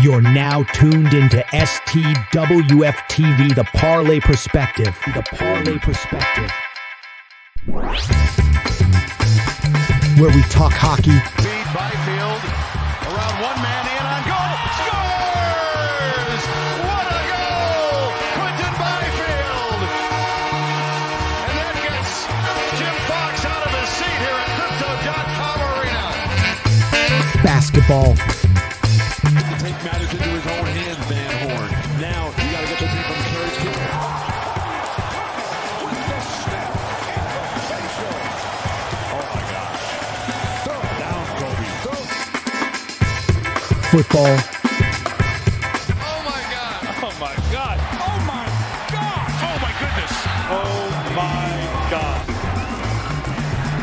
You're now tuned into STWF-TV, The Parlay Perspective. The Parlay Perspective. Where we talk hockey. Feed Byfield around one man in on goal. Scores! What a goal! Quentin Byfield! And that gets Jim Fox out of his seat here at Crypto.com Arena. Basketball. Take matters into his own hands, Van Horn. Now you got to get the team from third to. Football. Oh my God! Oh my God! Oh my God! Oh my goodness! Oh my God.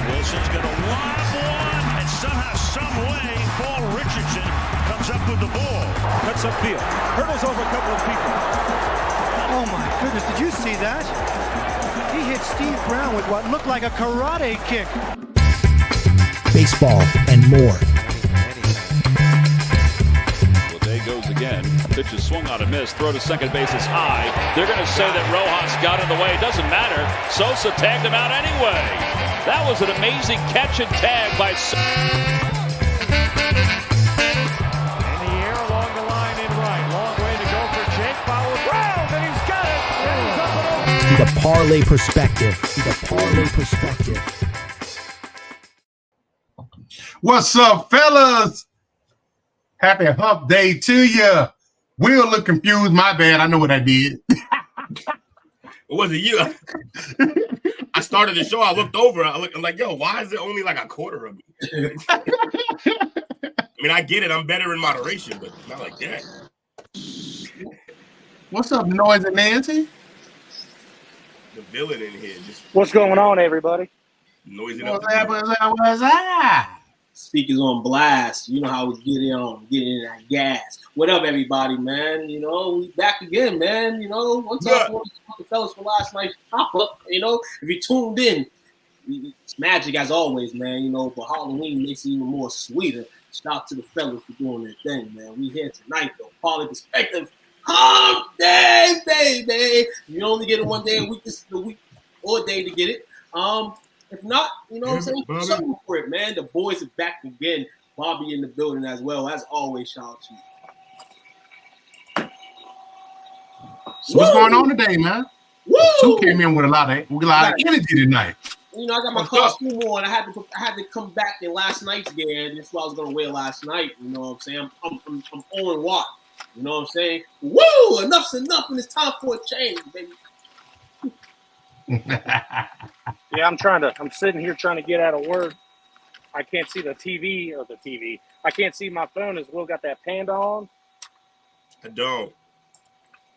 Wilson's going to lob one, and somehow, some way, Paul Richardson comes up with the ball. Cuts upfield. Hurdles over a couple of people. Oh my goodness, did you see that? He hit Steve Brown with what looked like a karate kick. Baseball and more. Well, there goes again. Pitch is swung on a miss. Throw to second base is high. They're going to say that Rojas got in the way. It doesn't matter. Sosa tagged him out anyway. That was an amazing catch and tag by Sosa. In the air along the line in right. Long way to go for Jake. Follows round, and he's got it. And he's up and over. The Parlay Perspective. The Parlay Perspective. What's up, fellas? Happy hump day to you. Will look confused. My bad. I know what I did. Was it you? I started the show. I looked over. I'm like, yo, why is it only like a quarter of me? I mean, I get it. I'm better in moderation, but not like that. What's up, Noise and Nancy? The villain in here just What's going on, everybody? noising What's up. that? What's that? Speakers on blast. You know how we get in that gas. What up, everybody, man? You know, we back again, man. You know, one time for the fellas for last night's pop-up. You know, if you tuned in, it's magic as always, man. You know, but Halloween makes it even more sweeter. Shout out to the fellas for doing their thing, man. We here tonight, though. Parlay Perspective. Hump day, baby. You only get it one day a week. This is the week or day to get it. If not, you know what I'm saying? Something for it, man. The boys are back again. Bobby in the building as well. As always, shout out to you. What's going on today, man? Woo! Two came in with a lot of energy tonight. You know, I got my costume on. I had to come back in last night's game. That's what I was gonna wear last night. You know what I'm saying? I'm on what? You know what I'm saying? Woo! Enough's enough, and it's time for a change, baby. Yeah, I'm sitting here trying to get out of work. I can't see the TV. I can't see my phone as Will got that panda on. I don't.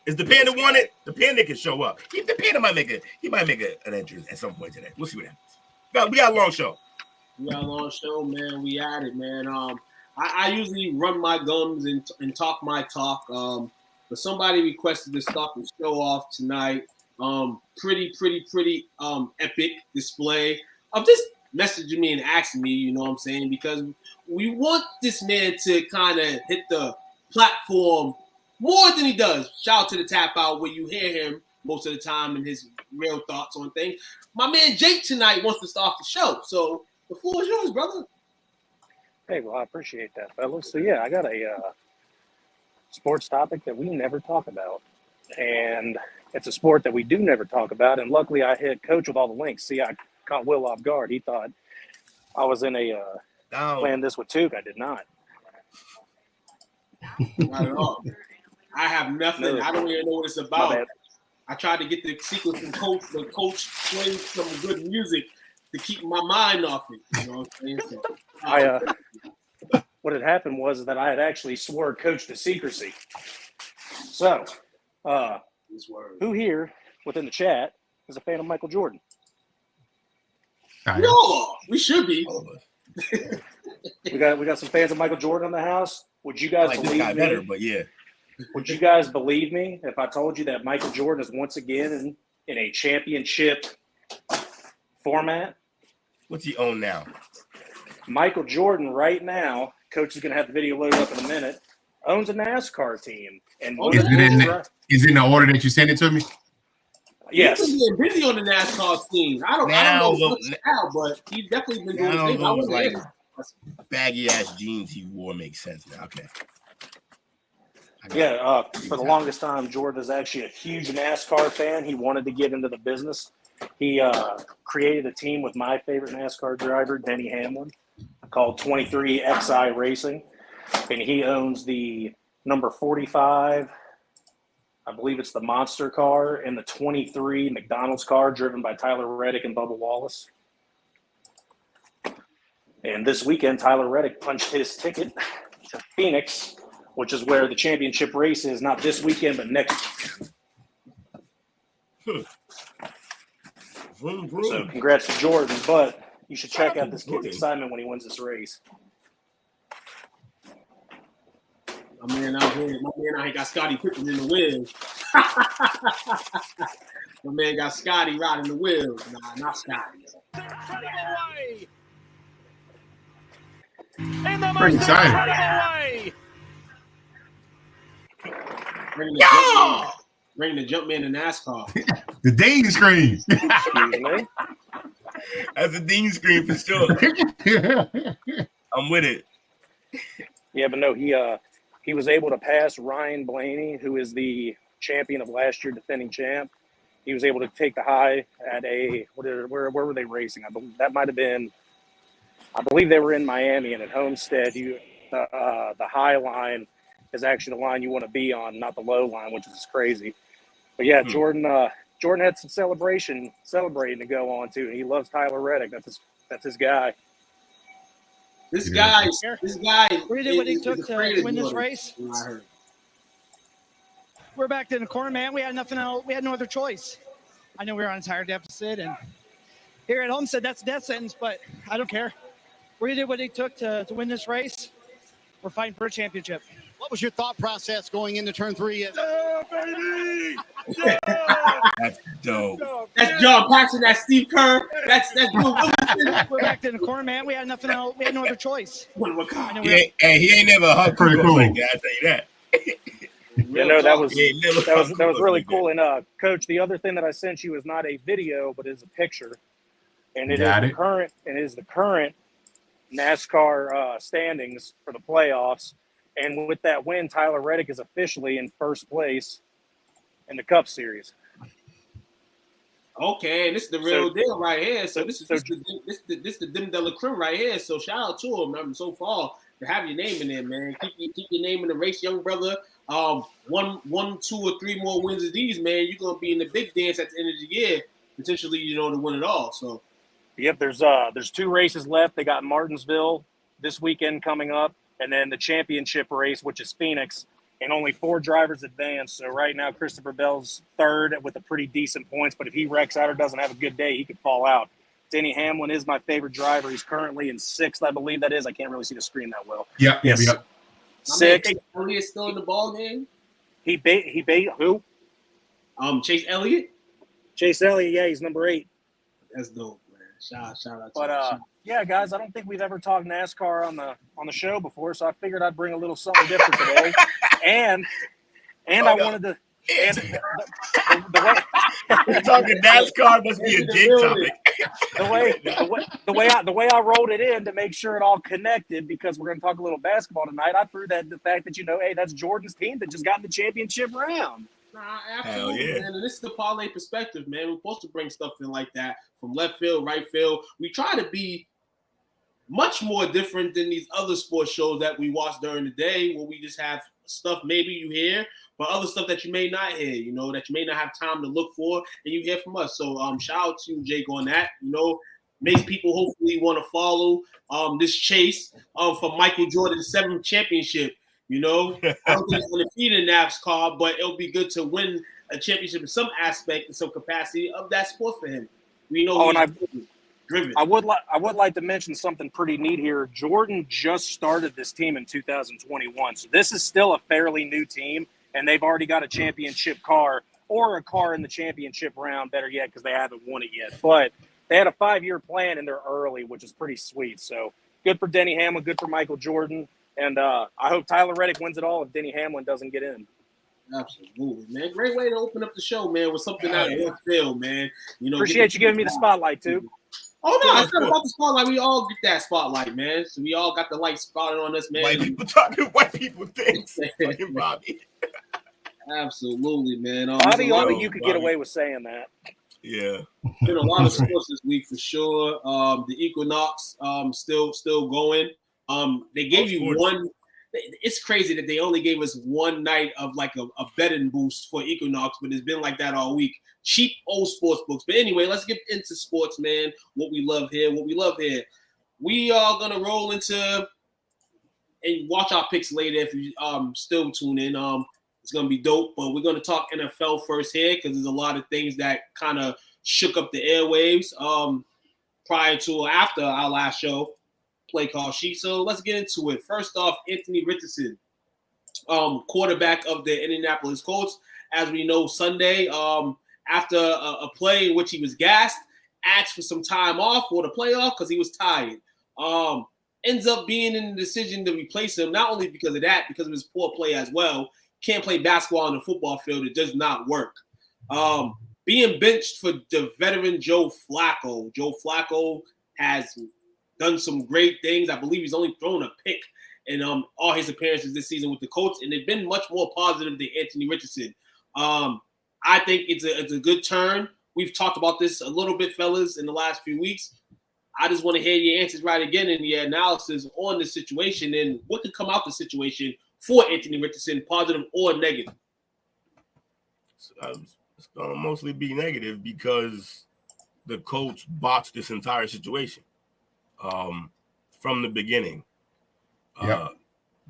Is the panda wanted? The panda can show up. The panda might make an entrance at some point today. We'll see what happens. We got a long show. We got a long show, man. We at it, man. I usually run my gums and talk my talk. But somebody requested to start the show off tonight. Pretty epic display of just messaging me and asking me, you know what I'm saying? Because we want this man to kind of hit the platform more than he does. Shout out to the Tap Out where you hear him most of the time and his real thoughts on things. My man Jake tonight wants to start the show. So the floor is yours, brother. Hey, well, I appreciate that, fellas. So, yeah, I got a sports topic that we never talk about. And it's a sport that we do never talk about. And luckily, I hit Coach with all the links. See, I caught Will off guard. He thought I was in a playing this with Took. I did not. Not at all. I have nothing. I don't even know what it's about. I tried to get the sequence from Coach, but Coach played some good music to keep my mind off it. You know what I'm saying? So, what had happened was that I had actually swore Coach to secrecy. So, who here within the chat is a fan of Michael Jordan? No, we should be. we got some fans of Michael Jordan in the house. Would you guys believe me? Better, but yeah. Would you guys believe me if I told you that Michael Jordan is once again in a championship format? What's he own now? Michael Jordan right now, Coach is going to have the video loaded up in a minute. owns a NASCAR team. And Is it in the order that you sent it to me? Yes. He's been busy on the NASCAR team. I don't know what's now, but he's definitely been doing his thing. Those like baggy ass jeans he wore make sense now. Okay. Yeah, for the longest time, Jordan is actually a huge NASCAR fan. He wanted to get into the business. He created a team with my favorite NASCAR driver, Denny Hamlin, called 23XI Racing. And he owns the number 45, I believe it's the Monster car, and the 23 McDonald's car driven by Tyler Reddick and Bubba Wallace. And this weekend, Tyler Reddick punched his ticket to Phoenix, which is where the championship race is, not this weekend, but next weekend. So congrats to Jordan, but you should check out this kid's excitement when he wins this race. My man out here got Scotty Pippen in the wheels. My man got Scotty riding the wheels. Nah, not Scotty. Pretty excited. Bring the jump man to NASCAR. The Dean screen. That's a Dean screen for sure. I'm with it. Yeah, but no, he was able to pass Ryan Blaney, who is the champion of last year, defending champ. He was able to take the high at where were they racing? I believe they were in Miami, and at Homestead, the high line is actually the line you want to be on, not the low line, which is crazy. But yeah, Jordan had some celebrating to go on too. He loves Tyler Reddick. That's his guy. This guy. We did what he took to win this race. We're back in the corner, man. We had nothing else. We had no other choice. I know we were on a tire deficit, and here at home said that's a death sentence, but I don't care. We did what it took to win this race. We're fighting for a championship. What was your thought process going into turn 3? Yeah, baby! Yeah! That's dope. That's John Paxson. That's Steve Kerr. That's Bill Wilson. We're back in the corner, man. We had nothing else. We had no other choice. He ain't never hugged pretty cool like that. I tell you that. That was really cool. And Coach, the other thing that I sent you is not a video, but is a picture, and it is the current NASCAR standings for the playoffs. And with that win, Tyler Reddick is officially in first place in the Cup Series. Okay, this is the real deal right here. So this is the Dim de la Creme right here. So shout out to him. I mean, so far to have your name in there, man. Keep your name in the race, young brother. 1, 2, or 3 more wins of these, man. You're gonna be in the big dance at the end of the year, potentially, to win it all. So, yep. There's 2 races left. They got Martinsville this weekend coming up, and then the championship race, which is Phoenix, and only 4 drivers advance. So right now, Christopher Bell's third with a pretty decent points, but if he wrecks out or doesn't have a good day, he could fall out. Denny Hamlin is my favorite driver. He's currently in 6th, I believe that is. I can't really see the screen that well. Yep. 6th. Elliott still in the ball game. He bait who? Chase Elliott. Chase Elliott, yeah, he's number 8. That's dope, man. Shout out. But yeah, guys, I don't think we've ever talked NASCAR on the show before, so I figured I'd bring a little something different today. And I wanted to. And the way we're talking NASCAR must be a jig topic. The way I rolled it in to make sure it all connected, because we're going to talk a little basketball tonight. I threw that the fact that hey, that's Jordan's team that just got in the championship round. Nah, absolutely, man. And this is the parlay perspective, man. We're supposed to bring stuff in like that from left field, right field. We try to be much more different than these other sports shows that we watch during the day, where we just have stuff maybe you hear, but other stuff that you may not hear, that you may not have time to look for, and you hear from us. So shout out to you, Jake, on that. Makes people hopefully want to follow this chase for Michael Jordan's 7th championship. I don't think it's going to feed in NASCAR, but it'll be good to win a championship in some aspect, in some capacity of that sport for him. I would like to mention something pretty neat here. Jordan just started this team in 2021, so this is still a fairly new team, and they've already got a championship car, or a car in the championship round, better yet, because they haven't won it yet. But they had a 5-year plan, and they're early, which is pretty sweet. So good for Denny Hamlin, good for Michael Jordan. And I hope Tyler Reddick wins it all if Denny Hamlin doesn't get in. Absolutely, man. Great way to open up the show, man, with something out of left field, man. You know, appreciate you giving me the spotlight, too. Oh, no, it's not about the spotlight. We all get that spotlight, man. So we all got the light spotted on us, man. White people talking white people things. Bobby. Absolutely, man. Bobby, only you could get away with saying that. Yeah. Been a lot of sports this week for sure. The Equinox still going. They gave you one. It's crazy that they only gave us one night of like a betting boost for Equinox, but it's been like that all week. Cheap old sports books. But anyway, let's get into sports, man. What we love here. We are gonna roll into and watch our picks later if you still tune in. It's gonna be dope, but we're gonna talk NFL first here because there's a lot of things that kind of shook up the airwaves prior to or after our last show. Play call sheet. So let's get into it. First off, Anthony Richardson, quarterback of the Indianapolis Colts. As we know, Sunday, after a play in which he was gassed, asked for some time off for the playoff because he was tired. Ends up being in the decision to replace him, not only because of that, because of his poor play as well. Can't play basketball on the football field. It does not work. Being benched for the veteran Joe Flacco. Joe Flacco has done some great things. I believe he's only thrown a pick in all his appearances this season with the Colts, and they've been much more positive than Anthony Richardson. I think it's a good turn. We've talked about this a little bit, fellas, in the last few weeks. I just want to hear your answers right again and your analysis on the situation and what could come out the situation for Anthony Richardson, positive or negative. It's going to mostly be negative because the Colts botched this entire situation. From the beginning.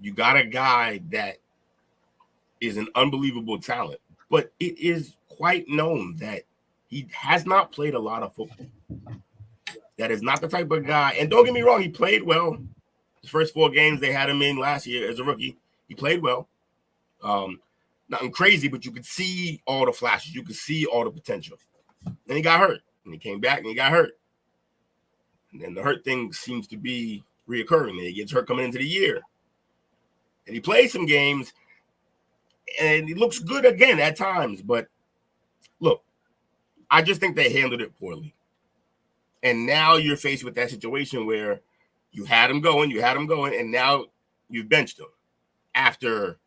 You got a guy that is an unbelievable talent, but it is quite known that he has not played a lot of football. That is not the type of guy. And don't get me wrong, he played well. The first 4 games they had him in last year as a rookie, he played well. Nothing crazy, but you could see all the flashes. You could see all the potential. Then he got hurt, and he came back, and he got hurt. And then the hurt thing seems to be reoccurring. And he gets hurt coming into the year. And he plays some games, and he looks good again at times. But, look, I just think they handled it poorly. And now you're faced with that situation where you had him going, and now you've benched him after.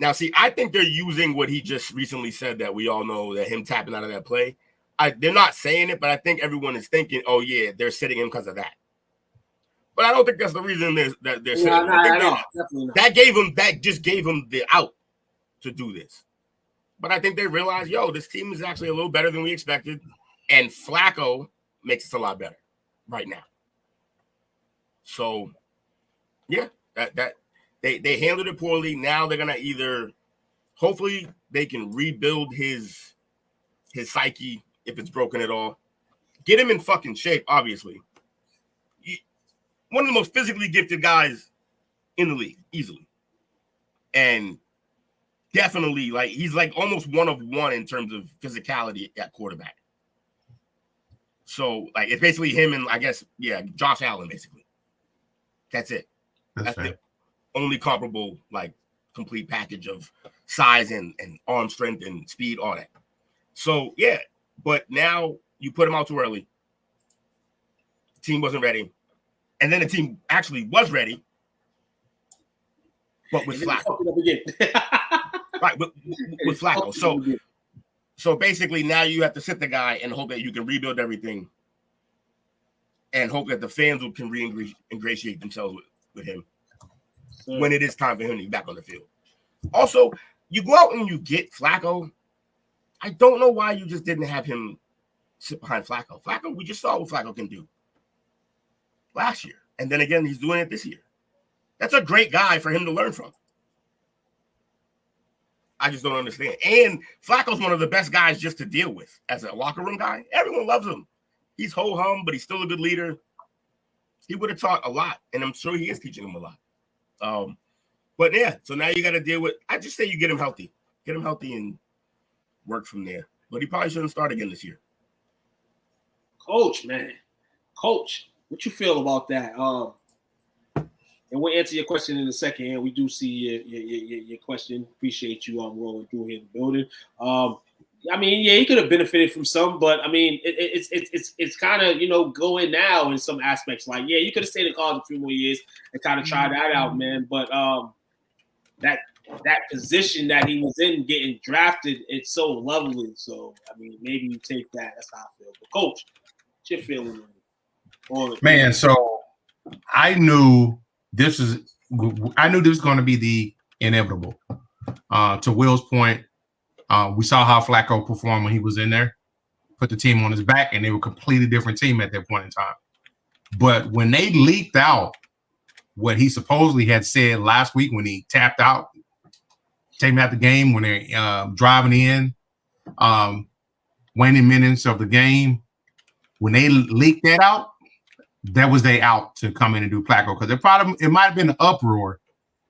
Now, see, I think they're using what he just recently said that we all know, that him tapping out of that play. They're not saying it, but I think everyone is thinking, oh, yeah, they're sitting him because of that. But I don't think that's the reason they're sitting him. That just gave him the out to do this. But I think they realized, this team is actually a little better than we expected. And Flacco makes us a lot better right now. So, yeah, that they handled it poorly. Now they're going to either – hopefully they can rebuild his psyche if it's broken at all. Get him in fucking shape, obviously. One of the most physically gifted guys in the league, easily. And definitely, he's almost one of one in terms of physicality at quarterback. So, it's basically him and, I guess, Josh Allen, basically. That's it. That's the only comparable, complete package of size and arm strength and speed, all that. So, yeah. But now you put him out too early. The team wasn't ready. And then the team actually was ready. But with Flacco. Right, with Flacco. So basically now you have to sit the guy and hope that you can rebuild everything and hope that the fans can ingratiate themselves with him when it is time for him to be back on the field. Also, you go out and you get Flacco. I don't know why you just didn't have him sit behind Flacco. We just saw what Flacco can do last year. And then again, he's doing it this year. That's a great guy for him to learn from. I just don't understand. And Flacco's one of the best guys just to deal with as a locker room guy. Everyone loves him. He's ho-hum, but he's still a good leader. He would have taught a lot, and I'm sure he is teaching him a lot. But yeah, so now you got to deal with. I just say you get him healthy, and work from there. But he probably shouldn't start again this year. Coach, what you feel about that? And we'll answer your question in a second. And we do see your question. Appreciate you rolling through here in the building. I mean, yeah, he could have benefited from some, but I mean, it's kind of going now in some aspects. Like, yeah, you could have stayed in college a few more years and kind of try that out, man. But that position that he was in, getting drafted, it's so lovely. So I mean, maybe you take that. That's how I feel. But Coach, what's your feeling on it? Man, so I knew this was going to be the inevitable. To Will's point, we saw how Flacco performed when he was in there, put the team on his back, and they were a completely different team at that point in time. But when they leaked out what he supposedly had said last week when he tapped out, taking out the game, when they're driving in, waning minutes of the game, when they leaked that out, that was their out to come in and do Flacco, because it might have been an uproar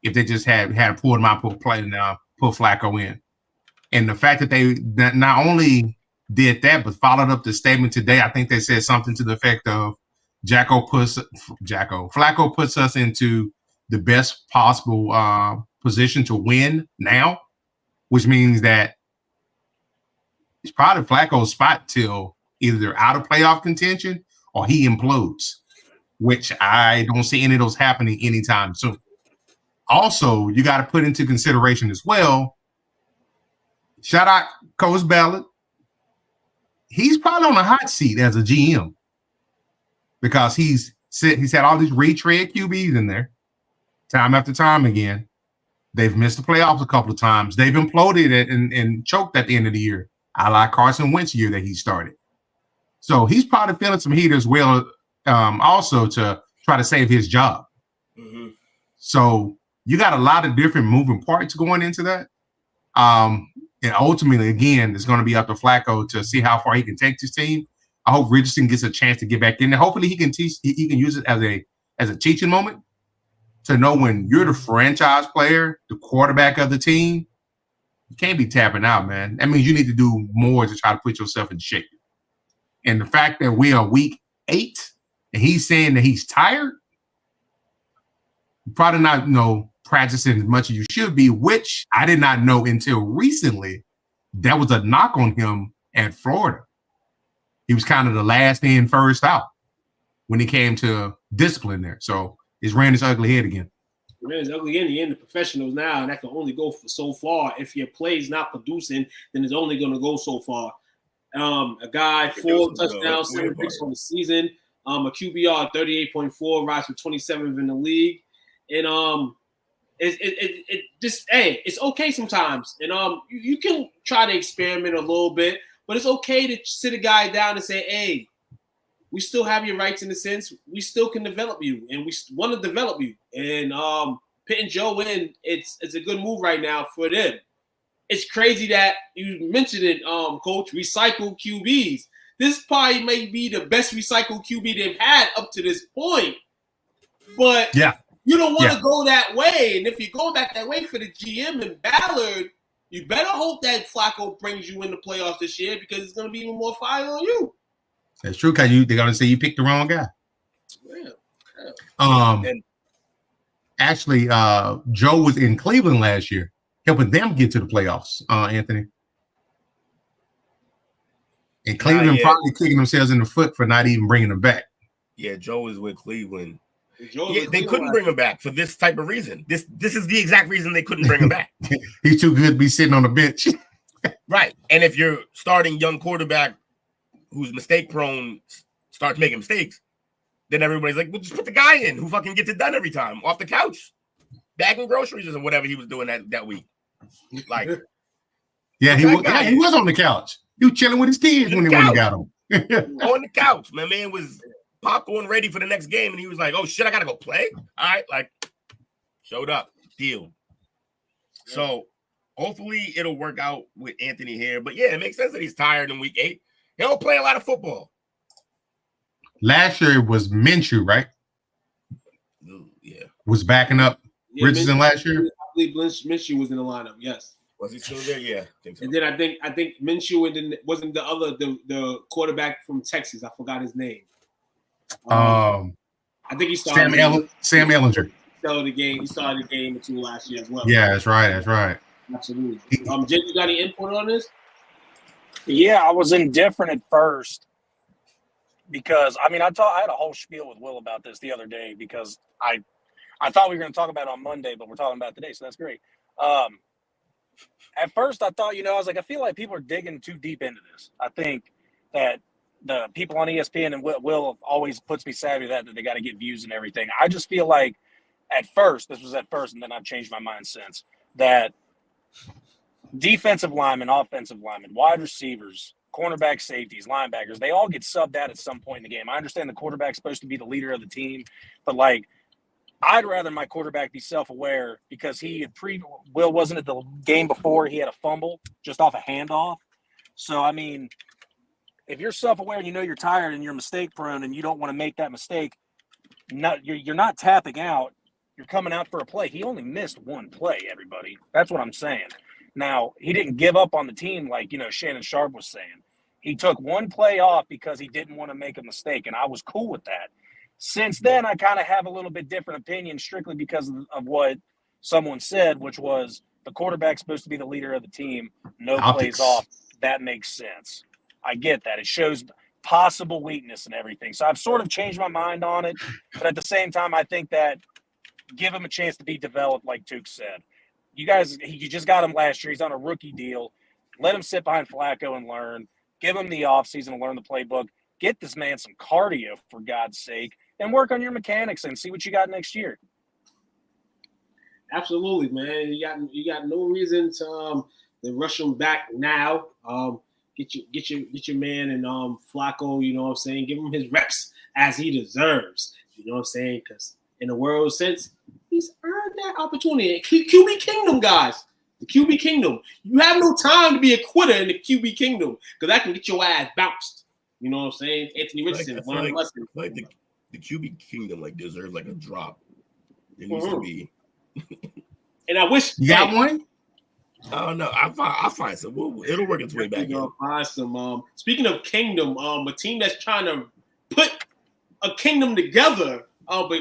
if they just had pulled him out, put Flacco in. And the fact that they not only did that, but followed up the statement today, I think they said something to the effect of Flacco puts us into the best possible position to win now, which means that it's probably Flacco's spot till either they're out of playoff contention or he implodes, which I don't see any of those happening anytime soon. Also, you got to put into consideration as well, shout out Coach Ballard. He's probably on a hot seat as a GM because he's had all these retread QBs in there time after time again. They've missed the playoffs a couple of times. They've imploded and choked at the end of the year, a la Carson Wentz year that he started. So he's probably feeling some heat as well, also to try to save his job. Mm-hmm. So you got a lot of different moving parts going into that. And ultimately, again, it's going to be up to Flacco to see how far he can take this team. I hope Richardson gets a chance to get back in there. Hopefully he can use it as a teaching moment to know when you're the franchise player, the quarterback of the team, you can't be tapping out, man. That means you need to do more to try to put yourself in shape. And the fact that we are week 8 and he's saying that he's tired, probably not, practicing as much as you should be, which I did not know until recently. That was a knock on him at Florida. He was kind of the last in, first out when he came to discipline there. So it's ran his ugly head again. It ran his ugly head in the professionals now, and that can only go for so far. If your play's not producing, then it's only going to go so far. A guy, 4 touchdowns, 7 picks on the season, a QBR 38.4, rise from 27th in the league. And it's okay sometimes. And you can try to experiment a little bit, but it's okay to sit a guy down and say, hey, we still have your rights in a sense. We still can develop you, and we want to develop you. And pitting Joe in, it's a good move right now for them. It's crazy that you mentioned it, Coach, recycled QBs. This probably may be the best recycled QB they've had up to this point. But yeah. You don't want to go that way. And if you go back that way for the GM and Ballard, you better hope that Flacco brings you in the playoffs this year, because it's going to be even more fire on you. That's true, because they're going to say you picked the wrong guy. Yeah. Actually, Joe was in Cleveland last year, helping them get to the playoffs, Anthony. And Cleveland probably kicking themselves in the foot for not even bringing them back. Yeah, Joe was with Cleveland. They couldn't bring him back for this type of reason. This is the exact reason they couldn't bring him back. He's too good to be sitting on the bench. Right. And if you're starting young quarterback who's mistake prone starts making mistakes, then everybody's like, well, just put the guy in who fucking gets it done every time off the couch, bagging groceries or whatever he was doing that week. Like, yeah, he was on the couch. He was chilling with his kids when he got him. On the couch. My man was popcorn ready for the next game, and he was like, oh shit, I gotta go play. All right, like, showed up, deal. So hopefully it'll work out with Anthony here. But yeah, it makes sense that he's tired in week 8. He'll play a lot of football. Last year it was Minshew, right? Yeah. Was backing up Richardson last year. I believe Minshew was in the lineup, yes. Was he still there? Yeah. I think so. And then I think Minshew and then wasn't the quarterback from Texas. I forgot his name. I think he started Sam Ellinger. started the game. He started the game or two last year as well. Yeah, that's right. That's right. Absolutely. Jake, you got any input on this? Yeah, I was indifferent at first because I had a whole spiel with Will about this the other day because I thought we were going to talk about it on Monday, but we're talking about it today, so that's great. At first, I thought, I was like, I feel like people are digging too deep into this. I think that the people on ESPN and Will always puts me savvy that they got to get views and everything. I just feel like at first, and then I've changed my mind since, that defensive linemen, offensive linemen, wide receivers, cornerback, safeties, linebackers, they all get subbed out at some point in the game. I understand the quarterback's supposed to be the leader of the team, but I'd rather my quarterback be self-aware because Will wasn't at the game before. He had a fumble just off a handoff. So, if you're self-aware and you're tired and you're mistake-prone and you don't want to make that mistake, you're not tapping out. You're coming out for a play. He only missed one play, everybody. That's what I'm saying. Now, he didn't give up on the team like, Shannon Sharp was saying. He took one play off because he didn't want to make a mistake, and I was cool with that. Since then, I kind of have a little bit different opinion strictly because of what someone said, which was the quarterback's supposed to be the leader of the team. No plays off. That makes sense. I get that. It shows possible weakness and everything. So I've sort of changed my mind on it. But at the same time, I think that give him a chance to be developed, like Tuke said. You just got him last year. He's on a rookie deal. Let him sit behind Flacco and learn. Give him the offseason to learn the playbook. Get this man some cardio, for God's sake, and work on your mechanics and see what you got next year. Absolutely, man. You got no reason to rush him back now. Get your man and Flacco. You know what I'm saying? Give him his reps as he deserves. You know what I'm saying? Because in the world sense, he's earned that opportunity. QB Kingdom, guys. The QB Kingdom. You have no time to be a quitter in the QB Kingdom because that can get your ass bounced. You know what I'm saying? Anthony Richardson. The QB Kingdom deserves a drop. It needs to be. And I wish you got one. Oh no, I'll find some. It'll work its way back in. Find some. Speaking of Kingdom, a team that's trying to put a kingdom together, but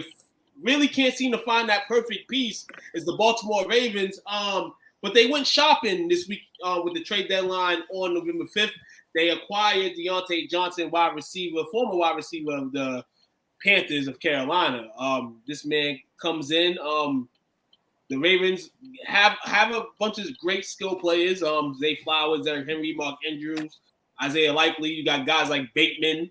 really can't seem to find that perfect piece is the Baltimore Ravens. But they went shopping this week with the trade deadline on November 5th. They acquired Deontay Johnson, former wide receiver of the Panthers of Carolina. This man comes in. The Ravens have a bunch of great skill players. Zay Flowers, Derrick Henry, Mark Andrews, Isaiah Likely. You got guys like Bateman,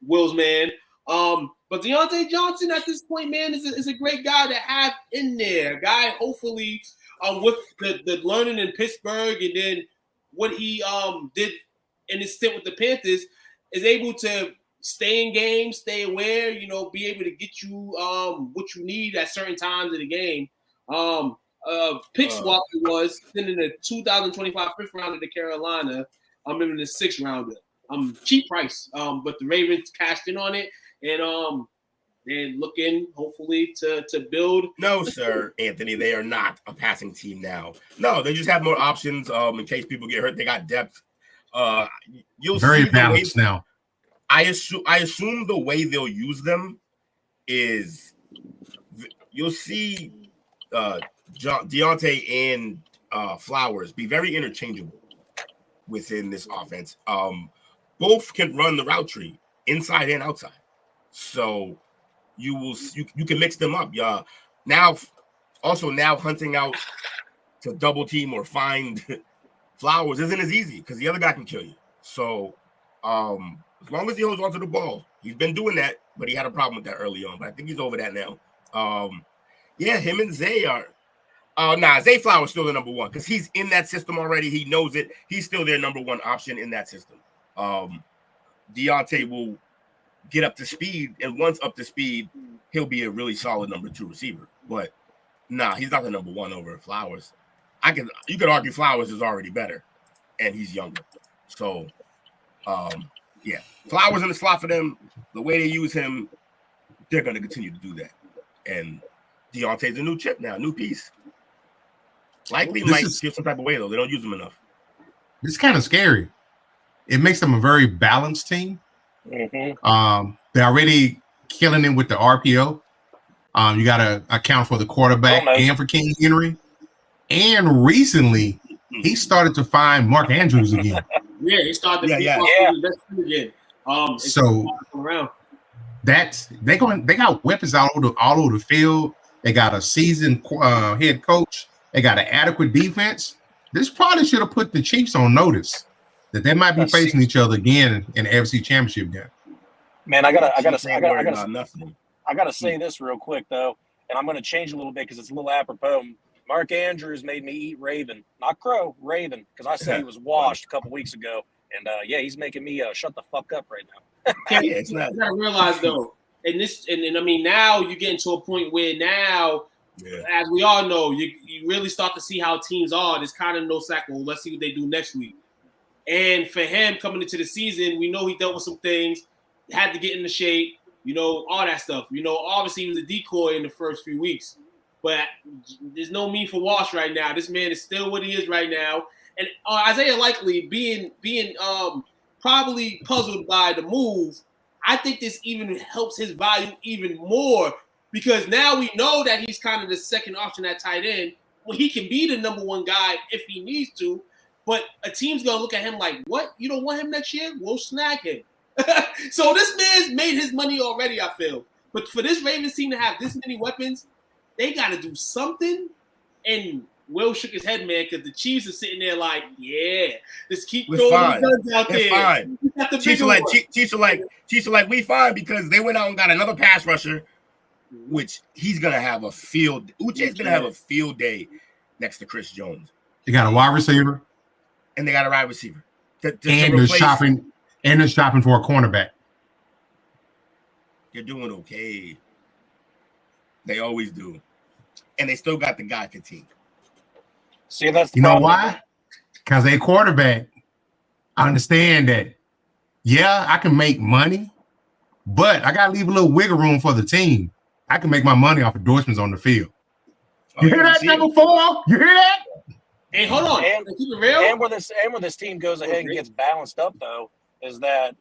Will's man. But Deontay Johnson at this point, man, is a great guy to have in there. A guy, hopefully, with the learning in Pittsburgh and then what he did in his stint with the Panthers, is able to stay in games, stay aware, be able to get you what you need at certain times of the game. Pick swap was in the 2025 fifth round of the Carolina. I'm in the sixth rounder. Cheap price. But the Ravens cashed in on it and they're looking hopefully to build. No, sir, Anthony, they are not a passing team now. No, they just have more options in case people get hurt. They got depth. You'll very see balanced now. I assume the way they'll use them is you'll see Deontay and Flowers be very interchangeable within this offense. Both can run the route tree inside and outside, so you can mix them up. Now hunting out to double team or find Flowers isn't as easy because the other guy can kill you. So as long as he holds onto the ball, he's been doing that, but he had a problem with that early on. But I think he's over that now. Him and Zay are. Zay Flowers still the number one because he's in that system already. He knows it. He's still their number one option in that system. Deontay will get up to speed, and once up to speed, he'll be a really solid number two receiver. But he's not the number one over Flowers. You could argue Flowers is already better, and he's younger. So, Flowers in the slot for them. The way they use him, they're going to continue to do that. And Deontay's a new chip now, new piece. Likely might feel some type of way, though. They don't use him enough. It's kind of scary. It makes them a very balanced team. Mm-hmm. They're already killing it with the RPO. You got to account for the quarterback and for King Henry. And recently, he started to find Mark Andrews again. Yeah, he started to Yeah. again. So they got weapons all over the field. They got a seasoned head coach. They got an adequate defense. This probably should have put the Chiefs on notice that they might be facing each other again in the AFC Championship game. Man, I gotta say this real quick though, and I'm gonna change a little bit because it's a little apropos. Mark Andrews made me eat Raven, not Crow, Raven, because I said he was washed a couple weeks ago, and he's making me shut the fuck up right now. You gotta realize though, and I mean now you're getting to a point where now, as we all know, you really start to see how teams are. There's kind of no sack. Well, let's see what they do next week. And for him coming into the season, we know he dealt with some things, had to get into shape, all that stuff. Obviously he was a decoy in the first few weeks, but there's no need for wash right now. This man is still what he is right now. And Isaiah Likely being probably puzzled by the move, I think this even helps his value even more because now we know that he's kind of the second option at tight end. Well, he can be the number one guy if he needs to, but a team's going to look at him like, what? You don't want him next year? We'll snag him. So this man's made his money already, I feel. But for this Ravens team to have this many weapons, they got to do something. And Will shook his head, man, because the Chiefs are sitting there like, just keep throwing the guns out there. Fine. Chiefs are like, we fine because they went out and got another pass rusher, which he's gonna have a field. Uche's gonna have a field day next to Chris Jones. They got a wide receiver, and they got a wide receiver. And they're shopping for a cornerback. They're doing okay. They always do, and they still got the guy fatigue. See, that's you know why? Because a quarterback. I understand that. Yeah, I can make money, but I gotta leave a little wiggle room for the team. I can make my money off endorsements on the field. You hear that, number 4? You hear that? Hey, hold on. And where this team goes ahead and gets balanced up, though, is that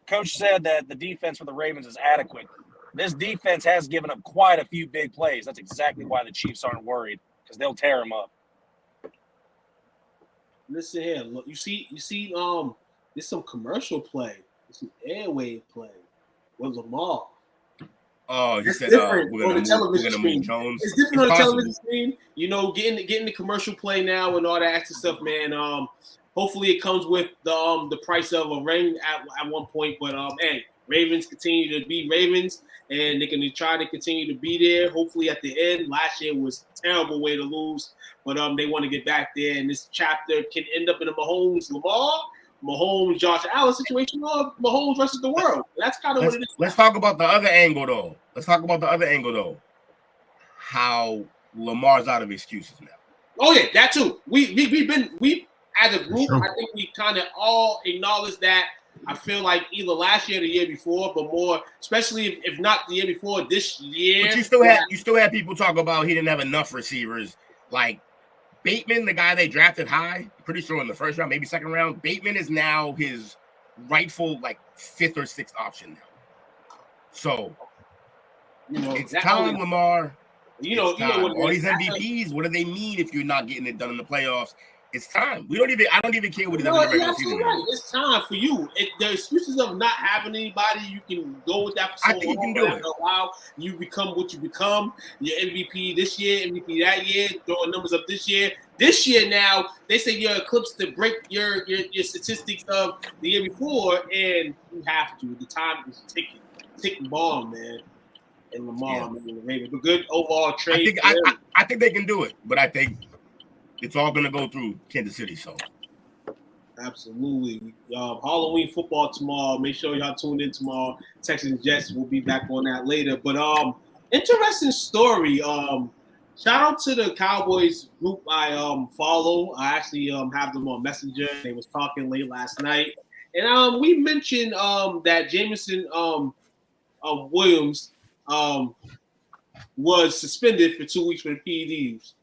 Coach said that the defense for the Ravens is adequate. This defense has given up quite a few big plays. That's exactly why the Chiefs aren't worried, because they'll tear them up. Listen here, look. You see, there's some commercial play, there's some airwave play with Lamar. Oh, you said different on the television screen. Jones. It's different on the television screen. Getting the commercial play now and all that extra stuff, man. Hopefully it comes with the price of a ring at one point. But hey, Ravens continue to be Ravens, and they're going to try to continue to be there. Hopefully at the end, last year was a terrible way to lose, but they want to get back there. And this chapter can end up in a Mahomes, Josh Allen situation, or Mahomes versus the world. That's kind of what it is. Let's talk about the other angle, though. How Lamar's out of excuses now. Oh yeah, that too. We as a group, I think we kind of all acknowledge that. I feel like either last year or the year before, but more, especially if not the year before, this year. But you still had people talk about he didn't have enough receivers. Like Bateman, the guy they drafted high, pretty sure in the first round, maybe second round. Bateman is now his rightful 5th or 6th option now. So it's time, Lamar. All these MVPs. What do they mean if you're not getting it done in the playoffs? It's time. I don't even care what he does in the regular season. Right. It's time for you. The excuses of not having anybody, you can go with that for so long. I think you can do it. A while, you become what you become. Your MVP this year, MVP that year, throwing numbers up this year. This year now, they say you're eclipsed to break your statistics of the year before, and you have to. The time is ticking bomb, man. And Lamar, man, the Ravens. But good overall trade. I think they can do it, but I think it's all going to go through Kansas City. So, absolutely. Halloween football tomorrow. Make sure y'all tune in tomorrow. Texans Jets. We'll be back on that later. But interesting story. Shout out to the Cowboys group I follow. I actually have them on Messenger. They was talking late last night, and we mentioned that Jameson Williams was suspended for 2 weeks for the PEDs.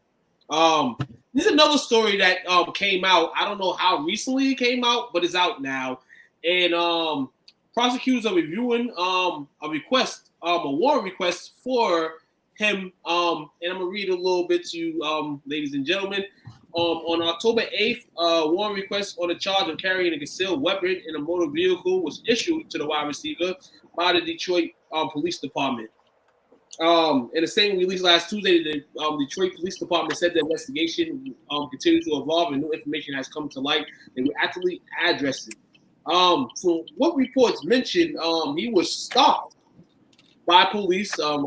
This is another story that came out. I don't know how recently it came out, but it's out now. And prosecutors are reviewing a request a warrant request for him. And I'm gonna read a little bit to you, ladies and gentlemen. On October 8th, warrant request on the charge of carrying a concealed weapon in a motor vehicle was issued to the wide receiver by the Detroit Police Department. In a statement released last Tuesday, the Detroit Police Department said the investigation continues to evolve and new information has come to light and will actively address it. From what reports mentioned, he was stopped by police, a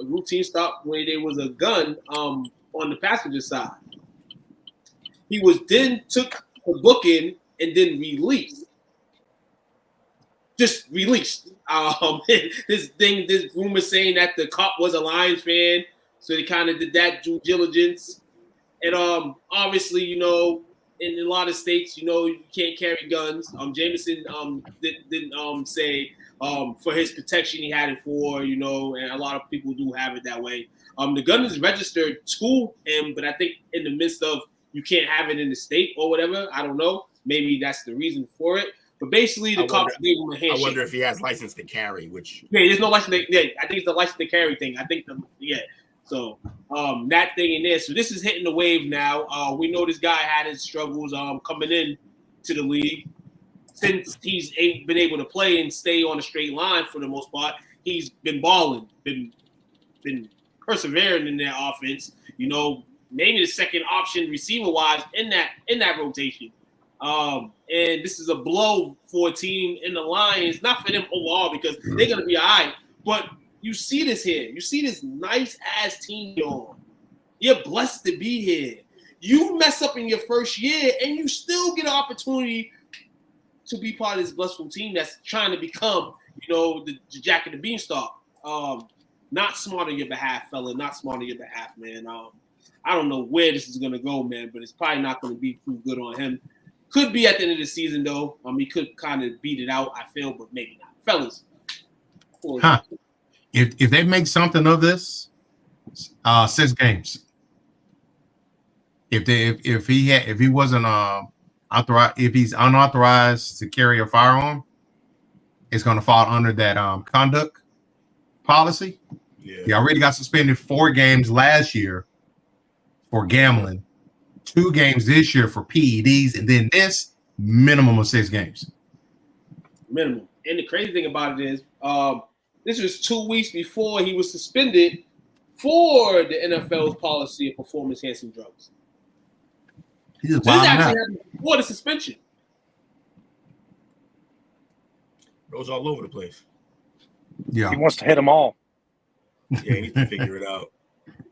routine stop where there was a gun on the passenger side. He was then took a booking and then released. Just released. This rumor saying that the cop was a Lions fan, so they kind of did that due diligence. And obviously, you know, in a lot of states, you know, you can't carry guns. Jameson didn't say for his protection he had it for, you know, and a lot of people do have it that way. The gun is registered to him, but I think in the midst of you can't have it in the state or whatever. I don't know. Maybe that's the reason for it. But basically, the cops gave him a handshake. I wonder if he has license to carry, which... Yeah, there's no license. I think it's the license to carry thing. I think, So, that thing in there. So, this is hitting the wave now. We know this guy had his struggles coming in to the league. Since he's been able to play and stay on a straight line for the most part, he's been balling, been persevering in their offense. You know, maybe the second option receiver-wise in that rotation. And this is a blow for a team in the Lions, not for them overall because they're going to be all right. But you see this here. You see this nice-ass team you're on. You're blessed to be here. You mess up in your first year, and you still get an opportunity to be part of this blissful team that's trying to become, you know, the Jack of the Beanstalk. Not smart on your behalf, fella. Not smart on your behalf, man. I don't know where this is going to go, man, but it's probably not going to be too good on him. Could be at the end of the season, though. He could kind of beat it out, I feel, but maybe not. Fellas. If they make something of this, 6 games. If he wasn't authorized, if he's unauthorized to carry a firearm, it's going to fall under that conduct policy. Yeah. He already got suspended 4 games last year for gambling, 2 games this year for PEDs, and then this minimum of 6 games. Minimum. And the crazy thing about it is, this was 2 weeks before he was suspended for the NFL's policy of performance-enhancing drugs. This actually happened before the suspension. Goes all over the place. Yeah, he wants to hit them all. Yeah, he needs to figure it out.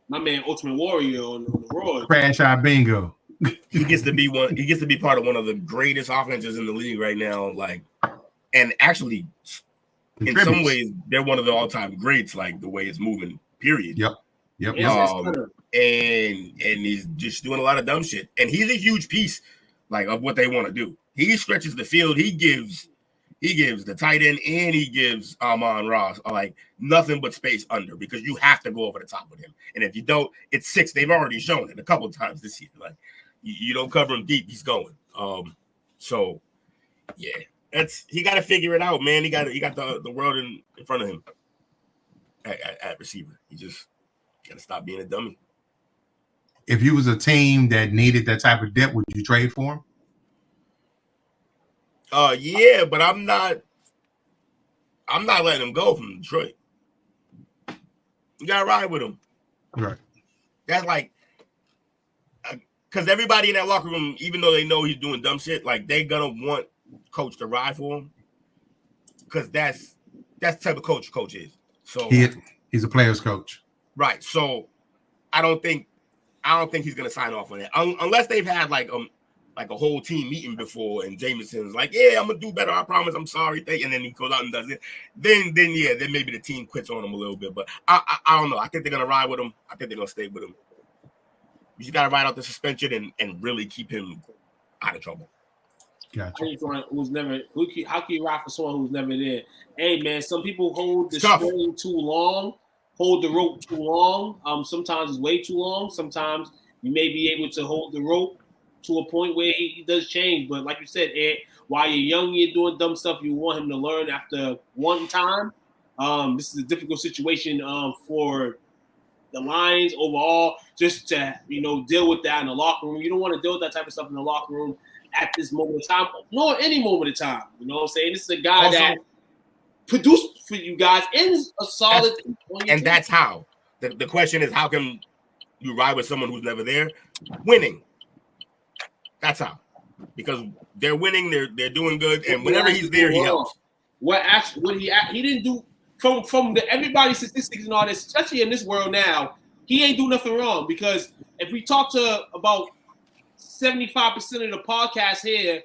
My man, Ultimate Warrior on the road. Crash out bingo. He gets to be one. He gets to be part of one of the greatest offenses in the league right now. Like, and actually, in some ways, they're one of the all-time greats. Like the way it's moving. Period. Yep. And he's just doing a lot of dumb shit. And he's a huge piece, like, of what they want to do. He stretches the field. He gives the tight end and he gives Amon-Ra like nothing but space under because you have to go over the top with him. And if you don't, it's 6. They've already shown it a couple of times this year. Like you don't cover him deep, he's going. So yeah, he got to figure it out, man. He got the world in front of him at receiver. He just got to stop being a dummy. If you was a team that needed that type of depth, would you trade for him? Yeah, but I'm not letting him go from Detroit. You gotta ride with him. Right. That's like, because everybody in that locker room, even though they know he's doing dumb shit, like they're gonna want coach to ride for him. Because that's the type of coach is. So he's a player's coach. Right. So I don't think he's gonna sign off on that unless they've had like a whole team meeting before and Jameson's like, yeah, I'm gonna do better. I promise. I'm sorry. And then he goes out and does it. Then maybe the team quits on him a little bit. But I don't know. I think they're gonna ride with him. I think they're gonna stay with him. You just gotta ride out the suspension and really keep him out of trouble. Gotcha. How can you ride for someone who's never there? Hey man, some people hold the string too long, hold the rope too long. Sometimes it's way too long. Sometimes you may be able to hold the rope to a point where he does change. But like you said, Ed, while you're young, you're doing dumb stuff, you want him to learn after one time. This is a difficult situation for the Lions overall, just to deal with that in the locker room. You don't want to deal with that type of stuff in the locker room at this moment of time, nor any moment of time. You know what I'm saying? This is a guy that produced for you guys and is a solid. And that's how. The question is, how can you ride with someone who's never there? Winning. That's how. Because they're winning, they're doing good, and whenever he's there, he helps. He didn't do from everybody's statistics and all this, especially in this world now, he ain't do nothing wrong. Because if we talk to about 75% of the podcast here,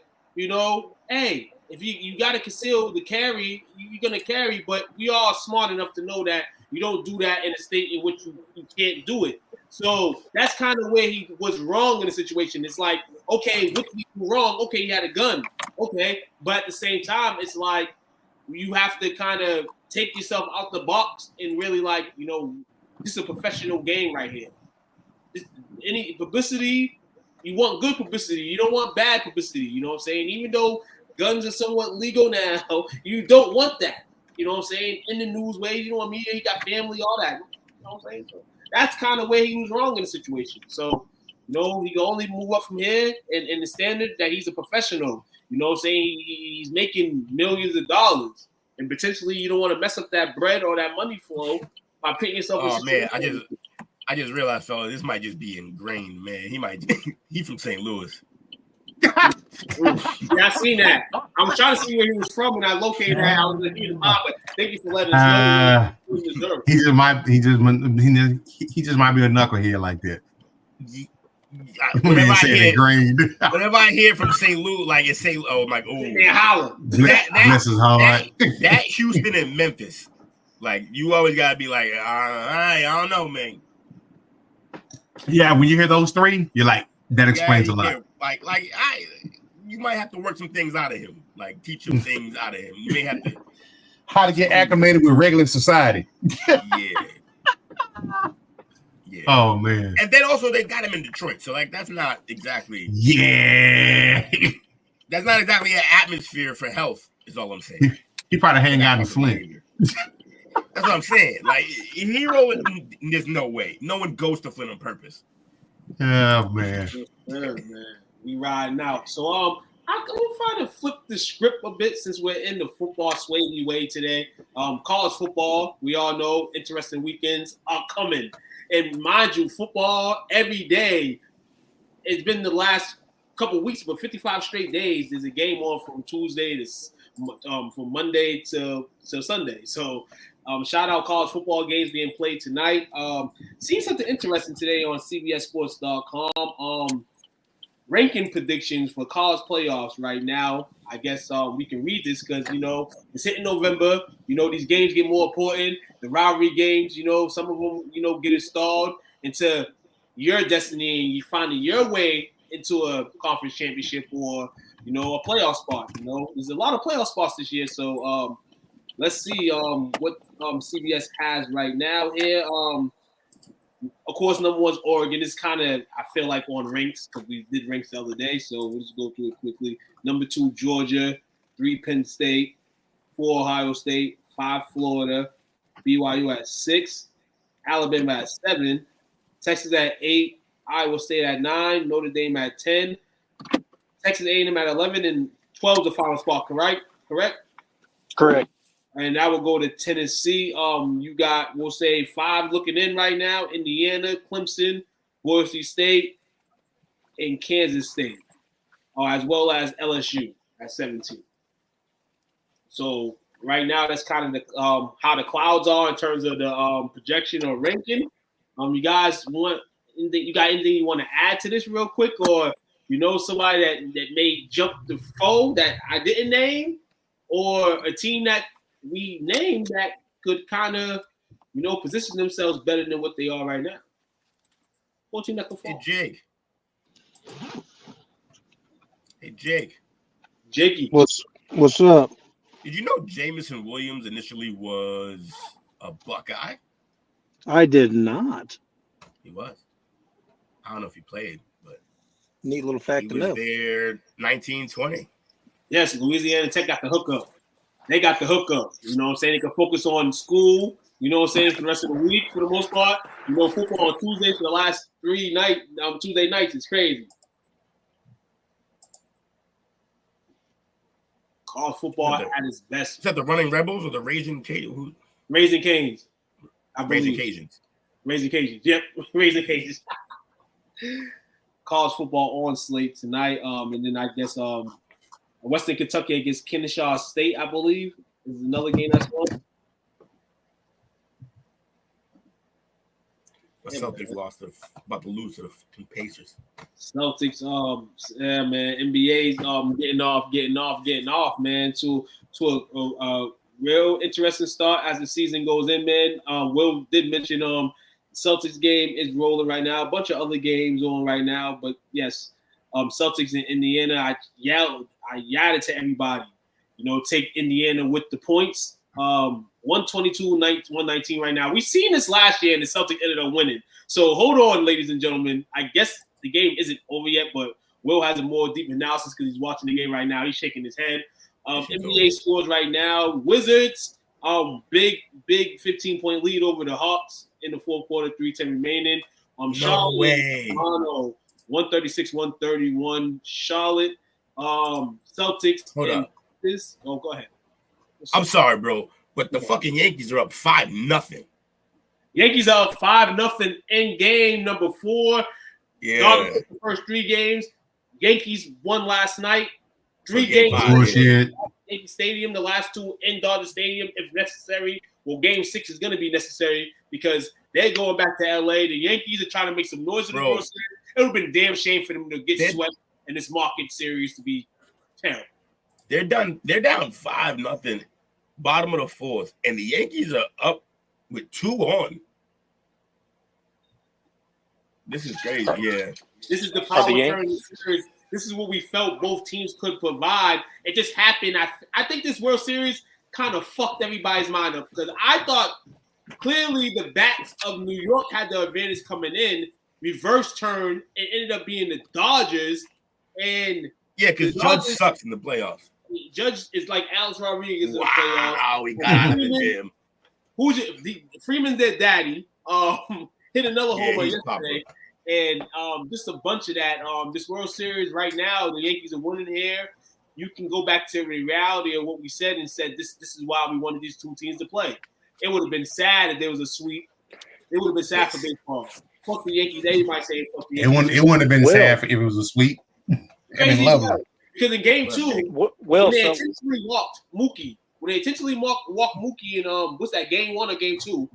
hey, if you got to conceal the carry, you're gonna carry. But we are smart enough to know that you don't do that in a state in which you can't do it. So that's kind of where he was wrong in the situation. It's like, okay, what did he do wrong? Okay, he had a gun. Okay, but at the same time, it's like you have to kind of take yourself out the box and really this is a professional game right here. Any publicity, you want good publicity. You don't want bad publicity. You know what I'm saying? Even though guns are somewhat legal now, you don't want that. You know what I'm saying? In the news way, media, he got family, all that. You know what I'm saying? So that's kind of where he was wrong in the situation. So, he can only move up from here and the standard that he's a professional. You know what I'm saying? He's making millions of dollars. And potentially you don't want to mess up that bread or that money flow by putting yourself in situation. I just realized, fella, this might just be ingrained, man. He's from St. Louis. Yeah, I seen that. I was trying to see where he was from, and I located that. I was like, but thank you for letting us know. He just might be a knucklehead like that. Whenever I hear from St. Louis, like it's St. Oh my, holler. Bless his heart. That Houston and Memphis, like you always gotta be like, I don't know, man. Yeah, when you hear those three, you're like, that explains a lot. You might have to work some things out of him, like teach him things out of him. You may have to how to get acclimated with regular society. Yeah. Oh man. And then also they got him in Detroit, so that's not exactly. Yeah. That's not exactly an atmosphere for health. Is all I'm saying. He probably hang out in Flint. That's what I'm saying. Like Hero, there's no way. No one goes to Flint on purpose. Oh man. Yeah, man. We riding out. So I'm trying to flip the script a bit since we're in the football sway way today. College football, we all know interesting weekends are coming. And mind you, football every day. It's been the last couple of weeks, but 55 straight days. There's a game on from Tuesday to from Monday to Sunday. So shout out college football games being played tonight. Seeing something interesting today on CBSSports.com. Ranking predictions for college playoffs right now. I guess we can read this because, it's hitting November. These games get more important. The rivalry games, some of them, get installed into your destiny and you finding your way into a conference championship or, a playoff spot. There's a lot of playoff spots this year. So let's see what CBS has right now here. Of course, number one's Oregon. It's kind of, I feel like, on ranks because we did ranks the other day. So we'll just go through it quickly. Number 2, Georgia. 3, Penn State. 4, Ohio State. 5, Florida. BYU at 6. Alabama at 7. Texas at 8. Iowa State at 9. Notre Dame at 10. Texas A&M at 11. And 12 is the final spot, correct? Correct. And that will go to Tennessee. You got, we'll say, 5 looking in right now. Indiana, Clemson, Boise State, and Kansas State, as well as LSU at 17. So right now, that's kind of the how the clouds are in terms of the projection or ranking. You guys got anything you want to add to this real quick, or somebody that may jump the foe that I didn't name, or a team that we named that could kind of, position themselves better than what they are right now? What team that could fall? Hey, Jake. Jakey. What's up? Did you know Jamison Williams initially was a Buckeye? I did not. He was. I don't know if he played, but neat little fact to know. He was there 1920. Yes, Louisiana Tech got the hookup. they got the hookup. You know what I'm saying? They can focus on school. You know what I'm saying? For the rest of the week, for the most part. You know, football on Tuesday for the last 3 nights. Tuesday nights is crazy. College football at its best. Is that the Running Rebels or the Raising Cajuns? Raising Cajuns. Raising Cajuns. Raising Cajuns. Yep, Raising Cajuns. College football on slate tonight. And then I guess Western Kentucky against Kennesaw State, I believe, is another game that's on. The Celtics about to lose to the Pacers. Celtics, yeah, man. NBA's getting off, man. To a real interesting start as the season goes in, man. Will did mention Celtics game is rolling right now. A bunch of other games on right now, but yes, Celtics in Indiana. I yelled it to everybody. You know, take Indiana with the points. 122-119 right now. We seen this last year, and the Celtics ended up winning. So hold on, ladies and gentlemen. I guess the game isn't over yet, but Will has a more deep analysis because he's watching the game right now. He's shaking his head. NBA scores right now. Wizards, big 15-point lead over the Hawks in the fourth quarter, 3:10 remaining. Charlotte, Toronto, 136-131. Charlotte, Celtics. Hold up. Go ahead. I'm sorry, bro, but the fucking Yankees are up 5-0. Yankees are up 5-0 in game number 4. Yeah. The first 3 games. Yankees won last night. 3 games. Bullshit. Yankee Stadium, the last 2 in Dodger Stadium if necessary. Well, game 6 is going to be necessary because they're going back to LA. The Yankees are trying to make some noise in the World Series. It would have been damn shame for them to get swept in this market series to be terrible. They're down 5-0, bottom of the 4th, and the Yankees are up with 2 on. This is crazy, yeah. This is the power turn series. This is what we felt both teams could provide. It just happened. I think this World Series kind of fucked everybody's mind up because I thought clearly the bats of New York had the advantage coming in, reverse turn, and ended up being the Dodgers. And yeah, because Judge sucks in the playoffs. Judge is like Alex Rodriguez in the playoffs. Wow, we got out of the gym. Freeman's their daddy. Hit another homer yesterday. And just a bunch of that. This World Series right now, the Yankees are winning here. You can go back to the reality of what we said and said this is why we wanted these 2 teams to play. It would have been sad if there was a sweep. It would have been sad for baseball. Fuck the Yankees. They might say fuck the Yankees. It wouldn't have been sad if it was a sweep. Crazy, lovely. Because in game 2, when they intentionally walked Mookie, walked Mookie in what's that, game 1 or game 2?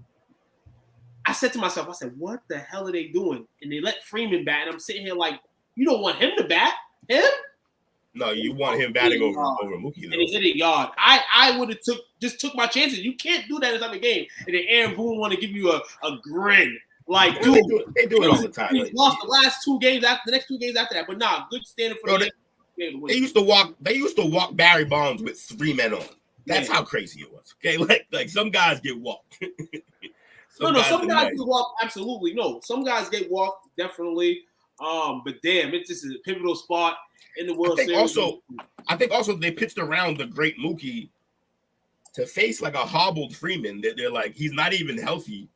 I said to myself, what the hell are they doing? And they let Freeman bat, and I'm sitting here like, you don't want him to bat him? No, you want him batting over Mookie. Though. And he hit it yard. I would have took my chances. You can't do that in every game. And then Aaron Boone want to give you a grin. Like, dude, they do it all the time. He lost the last 2 games after the next 2 games after that. But good standing for the game. They used to walk Barry Bonds with 3 men on. That's how crazy it was. Okay, like some guys get walked. Some guys get walked. Absolutely, no. Some guys get walked, definitely. But damn, it just is a pivotal spot in the World Series. I think also they pitched around the great Mookie to face like a hobbled Freeman. They're like, he's not even healthy,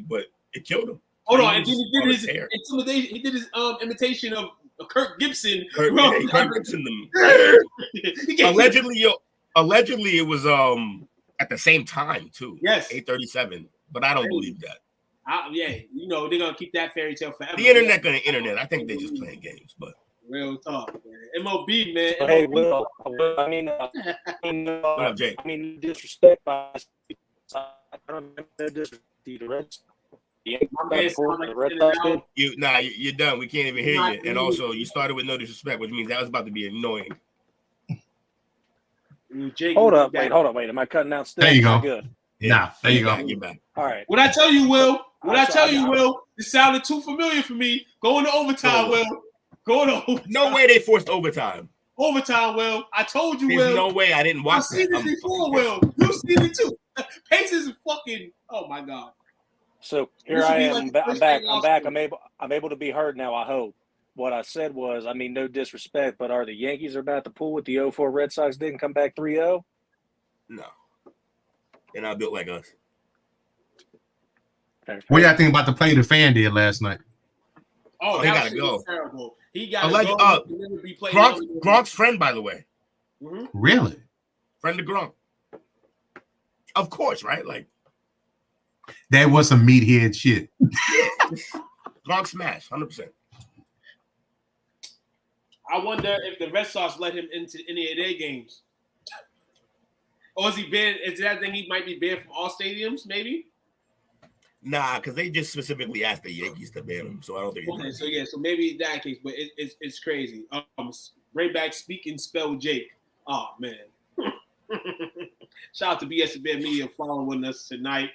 but it killed him. Hold on, and then he did his intimidation. He did his imitation of Kirk Gibson. Kirk Gibson. Allegedly, it was at the same time too. Yes, 8:37. But I don't believe that. They're gonna keep that fairy tale forever. The internet. I think they're just playing games, but real talk, man. MLB, man. Hey, Will. What up, Jake? I mean, disrespect. I don't disrespect the Reds. You're done. We can't even hear you. And also, you started with no disrespect, which means that was about to be annoying. Hold up, wait. Am I cutting out still? There you go. Good. Yeah, there you go. You're back. All right. What I tell you, Will? Will? This sounded too familiar for me. Going to overtime, Will. Going to overtime. No way they forced overtime. Overtime, Will. I told you, There's Will. no way I didn't watch that. I've seen this before, Will. You've seen it too. Pacers is fucking. Oh my god. So here I am. I'm back. I'm able to be heard now. I hope. What I said was, I mean, no disrespect, but are the Yankees about to pull with the 0-4 Red Sox didn't come back 3-0? No. They're not built like us. What do y'all think about the play the fan did last night? Oh, he that gotta was go. terrible. He got to go. Be Gronk's friend, by the way. Mm-hmm. Really? Friend of Gronk. Of course, right? Like that was some meathead shit. Gronk smash, 100%. I wonder if the Red Sox let him into any of their games. Or is he banned? Is that thing he might be banned from all stadiums, maybe? Nah, because they just specifically asked the Yankees to ban him, so I don't think. Okay, so yeah, so maybe that case, but it's crazy. Bring back Speak and Spell Jake. Oh man, shout out to BSBN Media following us tonight.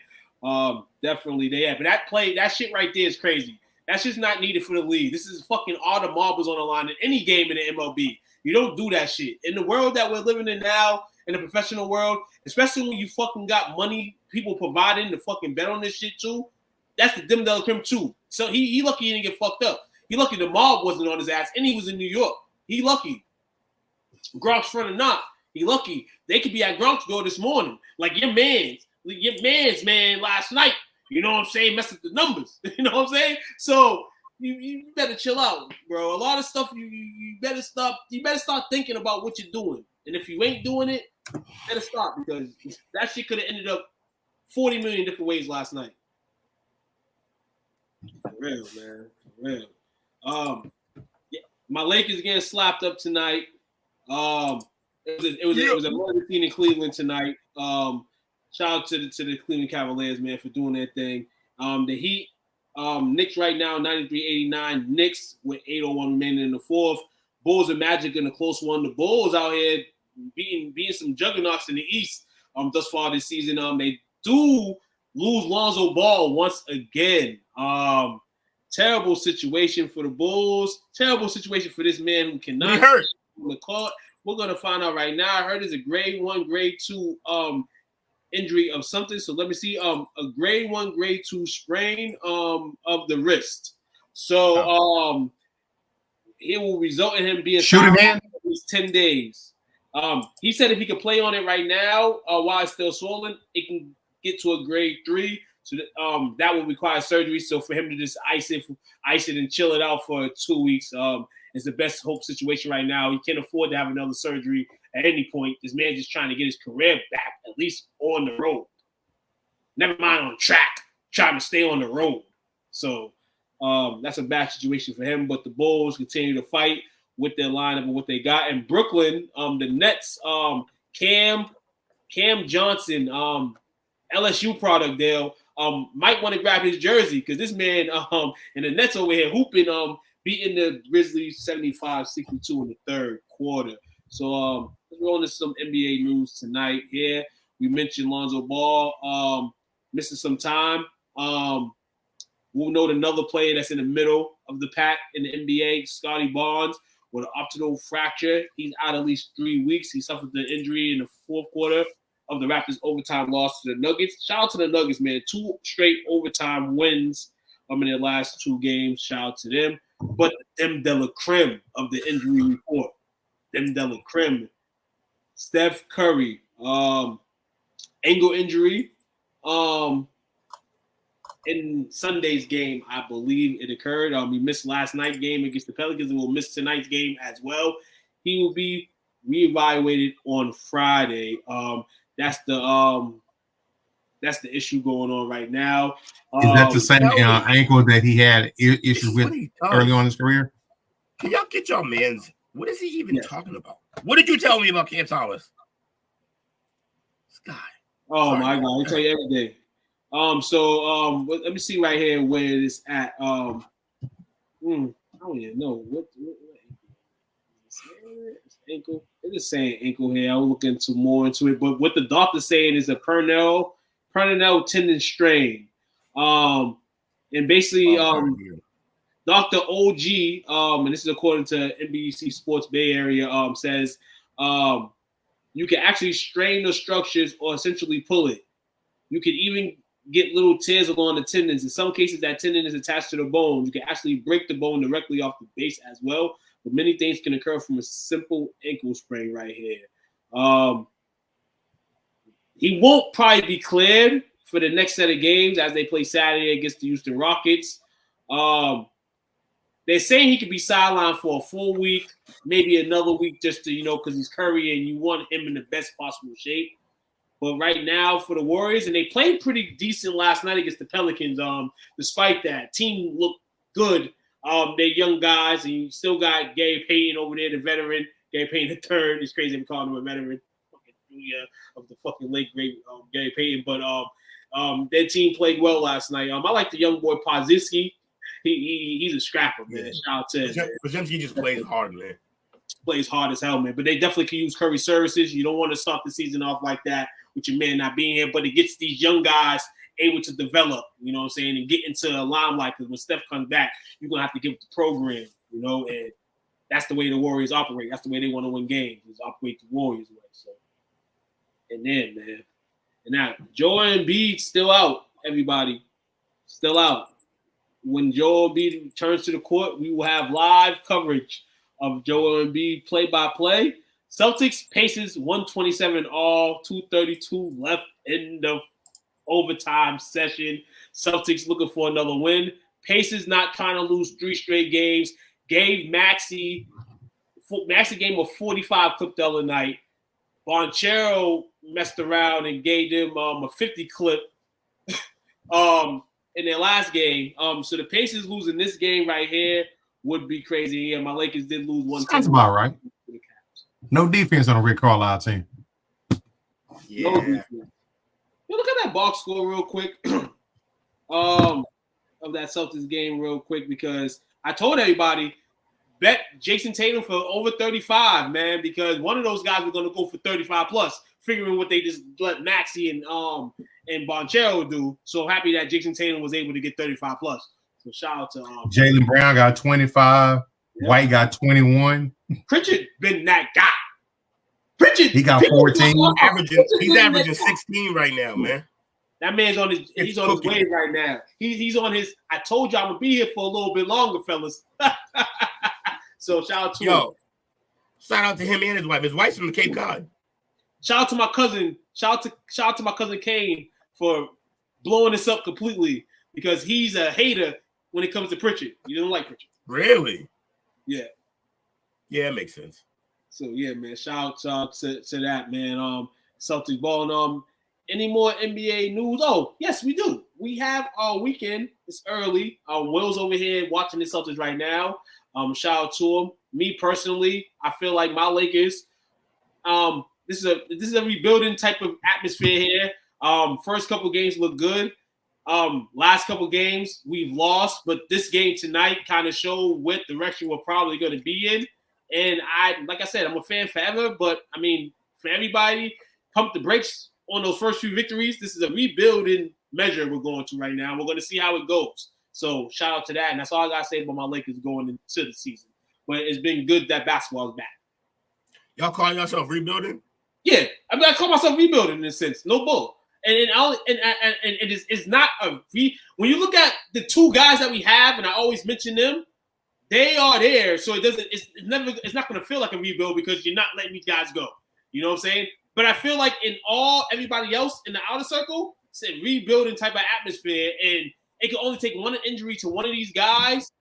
Definitely they have, but that shit right there is crazy. That's just not needed for the league. This is fucking all the marbles on the line in any game in the MLB. You don't do that shit in the world that we're living in now. In the professional world, especially when you fucking got money, people providing to fucking bet on this shit too. That's the dim del crim too. So he lucky he didn't get fucked up. He lucky the mob wasn't on his ass and he was in New York. He lucky. Gronk's friend or not, he lucky. They could be at Gronk's door this morning. Like your man's man last night. You know what I'm saying? Mess up the numbers. You know what I'm saying? So you better chill out, bro. A lot of stuff you better stop. You better start thinking about what you're doing. And if you ain't doing it, better stop because that shit could have ended up 40 million different ways last night. For real, man. For real. Yeah, my Lakers getting slapped up tonight. It was a murder scene in Cleveland tonight. Shout out to the Cleveland Cavaliers, man, for doing their thing. The Heat, Knicks right now 93-89. Knicks with 8:01 remaining in the fourth. Bulls and Magic in a close one. The Bulls out here beating some juggernauts in the East thus far this season. They do lose Lonzo Ball once again. Terrible situation for the Bulls. Terrible situation for this man who cannot hurt on the court. We're gonna find out right now. I heard it's a grade 1, grade 2 injury of something. So let me see. A grade 1, grade 2 sprain of the wrist. So it will result in him being shooting man at least 10 days. He said if he could play on it right now while it's still swollen, it can get to a grade 3. So that will require surgery. So for him to just ice it and chill it out for 2 weeks is the best hope situation right now. He can't afford to have another surgery at any point. This man just trying to get his career back, at least on the road. Never mind on track, trying to stay on the road. So that's a bad situation for him. But the Bulls continue to fight with their lineup and what they got. And Brooklyn, the Nets, Cam Johnson, LSU product, Dale, might want to grab his jersey because this man and the Nets over here hooping, beating the Grizzlies 75-62 in the third quarter. So let's roll into some NBA news tonight here. We mentioned Lonzo Ball missing some time. We'll note another player that's in the middle of the pack in the NBA, Scotty Barnes, with an optical fracture. He's out at least 3 weeks. He suffered the injury in the fourth quarter of the Raptors' overtime loss to the Nuggets. Shout out to the Nuggets, man. 2 straight overtime wins in their last 2 games. Shout out to them. But them de la creme of the injury report. Them de la creme. Steph Curry, ankle injury. In Sunday's game, I believe it occurred. He missed last night's game against the Pelicans and will miss tonight's game as well. He will be reevaluated on Friday. That's the issue going on right now. Is that the same ankle that he had issues with early on in his career? Can y'all get y'all man's? What is he even talking about? What did you tell me about Cam Thomas? This guy. Oh, sorry, my God. I tell you every day. Let me see right here where it is at. I don't even know what ankle. They're just saying ankle here. I'll look more into it. But what the doctor's saying is a peroneal tendon strain. And basically, Dr. OG, and this is according to NBC Sports Bay Area, says you can actually strain the structures or essentially pull it. You can even get little tears along the tendons. In some cases, that tendon is attached to the bone. You can actually break the bone directly off the base as well. But many things can occur from a simple ankle sprain right here. He won't probably be cleared for the next set of games as they play Saturday against the Houston Rockets. They're saying he could be sidelined for a full week, maybe another week just to, because he's Curry and you want him in the best possible shape. But right now for the Warriors, and they played pretty decent last night against the Pelicans. Despite that, team looked good. They're young guys, and you still got Gary Payton over there, the veteran. Gary Payton III. It's crazy to call him a veteran. Of the fucking late great Gary Payton. But their team played well last night. I like the young boy Podziemski. He's a scrapper, man. Shout out to him. Podziemski just plays hard, man. Plays hard as hell, man. But they definitely can use Curry services. You don't want to start the season off like that with your man not being here. But it gets these young guys able to develop, you know what I'm saying, and get into the limelight. Because when Steph comes back, you're going to have to give the program, and that's the way the Warriors operate. That's the way they want to win games, is operate the Warriors way. So, and then, man, and now Joel Embiid still out, everybody. Still out. When Joel Embiid returns to the court, we will have live coverage of Joel Embiid play-by-play. Celtics, Pacers, 127 all, 2:32 left in the overtime session. Celtics looking for another win. Pacers not trying to lose 3 straight games. Gave Maxey game of 45 clip the other night. Bonchero messed around and gave them a 50 clip in their last game. So the Pacers losing this game right here would be crazy. Yeah, my Lakers did lose one. Sounds about right. No defense on a Rick Carlisle team. Yeah. No defense. Look at that box score real quick of that Celtics game real quick, because I told everybody bet Jason Tatum for over 35, man, because one of those guys was going to go for 35 plus, figuring what they just let Maxey and Bonchero do. So happy that Jason Tatum was able to get 35 plus. So shout out to Jaylen Brown got 25. Yeah. White got 21. Pritchard been that guy. Pritchard, he got 14. He's averaging 16 right now, man. That man's on his his way right now. He's on his. I told you I'm gonna be here for a little bit longer, fellas. So shout out to him. Shout out to him and his wife. His wife's from the Cape Cod. Shout out to my cousin. Shout out to my cousin Kane for blowing this up completely, because he's a hater when it comes to Pritchard. You don't like Pritchard. Really? Yeah. Yeah, it makes sense. So yeah, man. Shout out to that, man. Celtics balling. Any more NBA news? Oh, yes, we do. We have our weekend. It's early. Will's over here watching the Celtics right now. Shout out to him. Me personally, I feel like my Lakers. This is a rebuilding type of atmosphere here. First couple games look good. Last couple games we've lost, but this game tonight kind of showed what direction we're probably going to be in. And like I said, I'm a fan forever, but I mean, for everybody, pump the brakes on those first few victories. This is a rebuilding measure we're going to right now. We're going to see how it goes. So shout out to that. And that's all I got to say about my Lakers going into the season. But it's been good that basketball is back. Y'all call yourself rebuilding? Yeah. I mean, I call myself rebuilding in a sense. No bull. And it's not a when you look at the 2 guys that we have, and I always mention them, they are there. So it's not going to feel like a rebuild because you're not letting these guys go. You know what I'm saying? But I feel like everybody else in the outer circle, it's a rebuilding type of atmosphere, and it can only take one injury to one of these guys,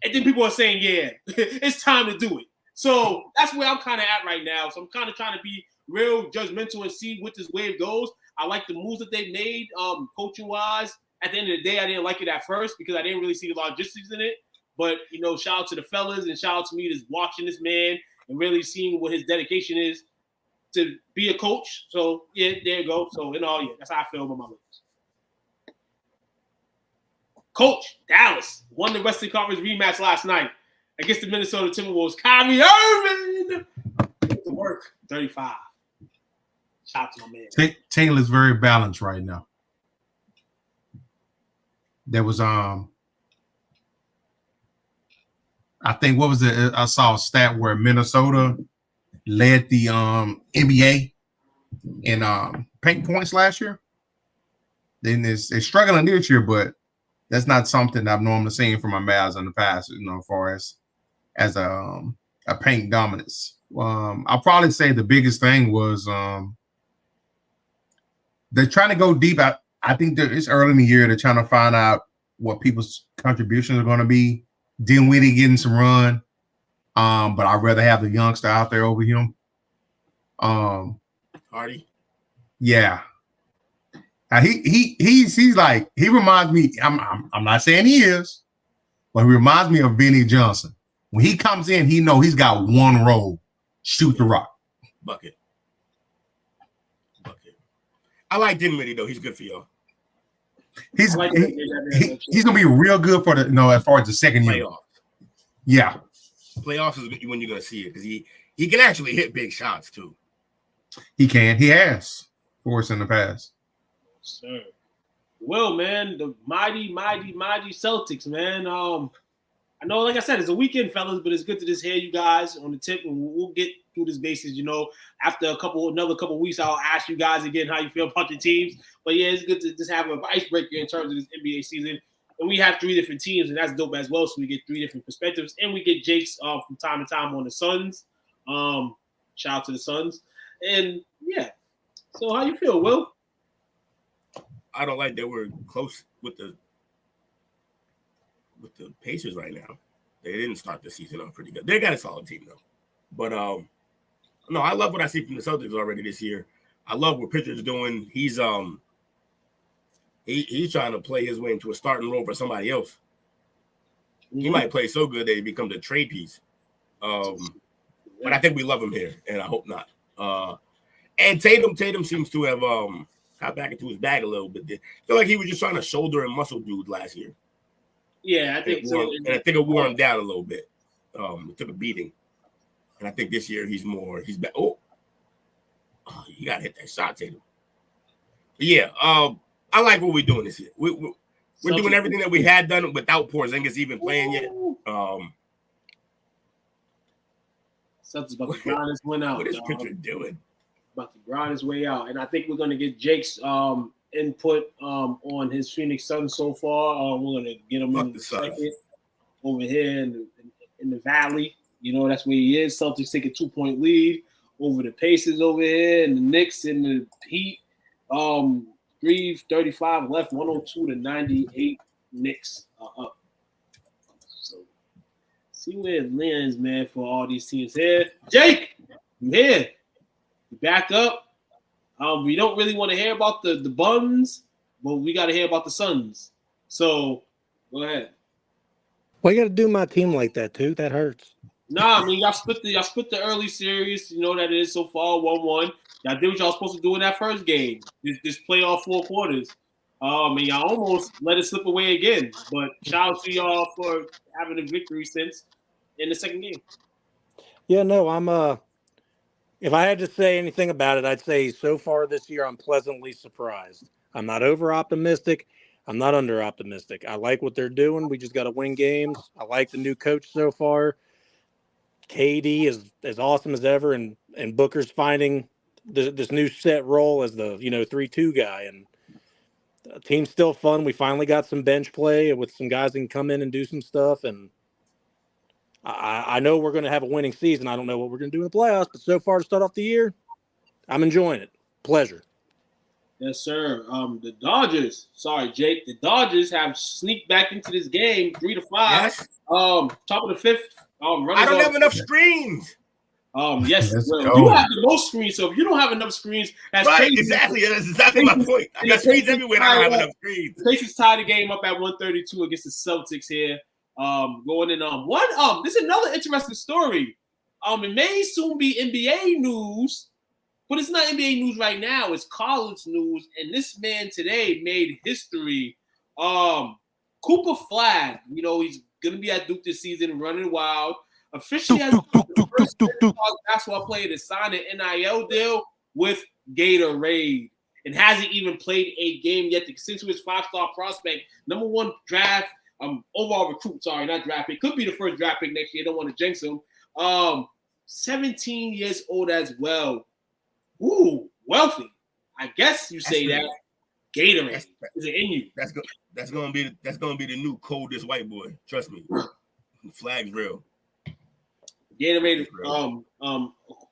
and then people are saying, yeah, it's time to do it. So that's where I'm kind of at right now. So I'm kind of trying to be real judgmental and see what this wave goes. I like the moves that they made, coaching-wise. At the end of the day, I didn't like it at first because I didn't really see the logistics in it. But, shout out to the fellas and shout out to me just watching this man and really seeing what his dedication is to be a coach. So, yeah, there you go. So, in all, yeah, that's how I feel about my Lakers. Coach, Dallas won the Western Conference rematch last night against the Minnesota Timberwolves. Kyrie Irving did the work, 35. Shout out to my man. Taylor's very balanced right now. There was I think what was it? I saw a stat where Minnesota led the NBA in paint points last year. Then they're struggling this year, but that's not something I've normally seen from my Mavs in the past, as far as a paint dominance. I'll probably say the biggest thing was they're trying to go deep. I think it's early in the year. They're trying to find out what people's contributions are going to be. Dinwiddie getting some run, but I'd rather have the youngster out there over him. Hardy. Yeah. He's like, he reminds me. I'm not saying he is, but he reminds me of Vinnie Johnson. When he comes in, he know he's got one role: shoot the rock. Bucket. I like Dinwiddie though. He's good for y'all. He's gonna be real good for the as far as the second year. Playoffs. Yeah. Playoffs is when you're gonna see it because he can actually hit big shots too. He can. He has for us in the past. Sir. Well, man, the mighty Celtics, man. I know, like I said, it's a weekend, fellas, but it's good to just hear you guys on the tip, and we'll get through this basis. After another couple weeks, I'll ask you guys again how you feel about your teams. But yeah, it's good to just have an icebreaker in terms of this NBA season. And we have 3 different teams, and that's dope as well. So we get 3 different perspectives, and we get Jake's from time to time on the Suns. Shout out to the Suns, and yeah. So how you feel, Will? I don't like that we're close with the Pacers right now. They didn't start the season off pretty good. They got a solid team though. But no, I love what I see from the Celtics already this year. I love what Pitcher's doing. He's trying to play his way into a starting role for somebody else. He might play so good that he becomes a trade piece. But I think we love him here, and I hope not. And Tatum seems to have got back into his bag a little bit. I feel like he was just trying to shoulder and muscle dude last year. Yeah, I think so. And I think it wore him down a little bit. It took a beating. And I think this year he's back. Oh, you got to hit that shot, Tatum. But yeah, I like what we're doing this year. We're doing everything that we had done without Porzingis even playing yet. Celtics about to grind his win out. What is Pitcher doing? About to grind his way out. And I think we're going to get Jake's input on his Phoenix Suns so far. We're going to get him in the second over here in the Valley. That's where he is. Celtics take a 2-point lead over the Pacers over here, and the Knicks and the Heat. 3:35 left, 102-98 Knicks are up. So see where it lands, man, for all these teams here. Jake, you here? You back up. We don't really want to hear about the Buns, but we got to hear about the Suns. So go ahead. Why you got to do my team like that, too? That hurts. Nah, I mean, y'all split the early series. You know that it is so far 1-1. Y'all did what y'all supposed to do in that first game. This playoff 4 quarters. And y'all almost let it slip away again. But shout out to y'all for having a victory since in the second game. Yeah, no, I'm if I had to say anything about it, I'd say so far this year I'm pleasantly surprised. I'm not over optimistic. I'm not under optimistic. I like what they're doing. We just got to win games. I like the new coach so far. KD is as awesome as ever, and Booker's finding this new set role as the 3-2 guy, and the team's still fun. We finally got some bench play with some guys that can come in and do some stuff, and I know we're going to have a winning season. I don't know what we're going to do in the playoffs, but so far to start off the year, I'm enjoying it. Pleasure. Yes, sir. The Dodgers. Sorry, Jake. The Dodgers have sneaked back into this game 3-5. Yes. Top of the 5th. I don't have enough screens. Yes, you have the most screens. So if you don't have enough screens, that's right. crazy. Exactly. That's exactly my point. I got screens everywhere. I don't have enough screens. The Pacers tied the game up at 132 against the Celtics here. Going in this is another interesting story. It may soon be NBA news, but it's not NBA news right now. It's college news, and this man today made history. Cooper Flag, he's gonna be at Duke this season, running wild. Officially has the first basketball player to sign an NIL deal with Gatorade, and hasn't even played a game yet. Since he was 5-star prospect, #1 draft, overall recruit. Sorry, not draft pick. Could be the first draft pick next year. Don't want to jinx him. 17 years old as well. Ooh, wealthy. I guess you say that. Gatorade is it in you? That's gonna be the new coldest white boy. Trust me. Flag's real. Gatorade,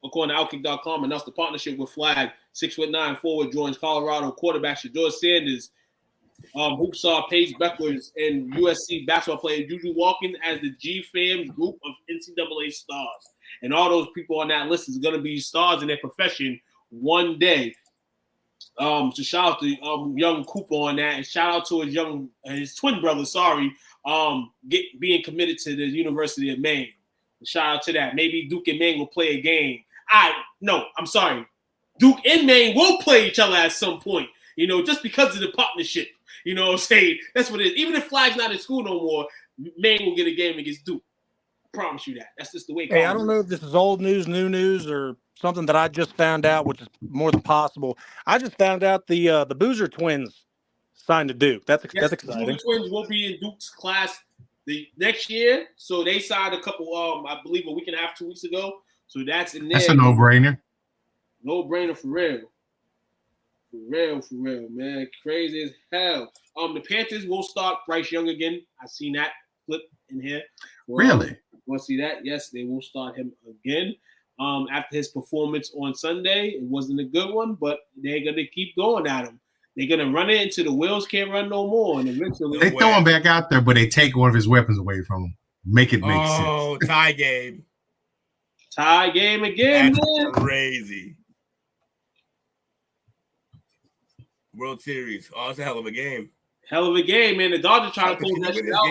according to Outkick.com, announced the partnership with Flag, 6'9" forward joins Colorado quarterback Shedeur Sanders, Hoopstar Paige Beckers, and USC basketball player Juju Watkins as the G-Fams group of NCAA stars. And all those people on that list is going to be stars in their profession one day. So shout out to young Cooper on that, and shout out to his twin brother, being committed to the University of Maine. Shout out to that. Maybe Duke and Maine will play a game. I'm sorry. Duke and Maine will play each other at some point, just because of the partnership. You know what I'm saying? That's what it is. Even if Flag's not in school no more, Maine will get a game against Duke. I promise you that. That's just the way. Hey, I don't know if this is old news, new news, or something that I just found out, which is more than possible. I just found out the Boozer twins signed to Duke. That's exciting. The Boozer twins will be in Duke's class the next year. So they signed a couple, I believe a week and a half, 2 weeks ago. So that's in there. That's a no-brainer. No-brainer for real. For real, man. Crazy as hell. The Panthers will start Bryce Young again. I seen that clip in here. Really? Want to see that? Yes, they will start him again. After his performance on Sunday, it wasn't a good one, but they're gonna keep going at him. They're gonna run it until the wheels can't run no more, and eventually they throw him back out there, but they take one of his weapons away from him. Make it make sense. Oh, tie game. Tie game again, man. Crazy. World Series. Oh, it's a hell of a game. Hell of a game, man. The Dodgers trying to close that shit out.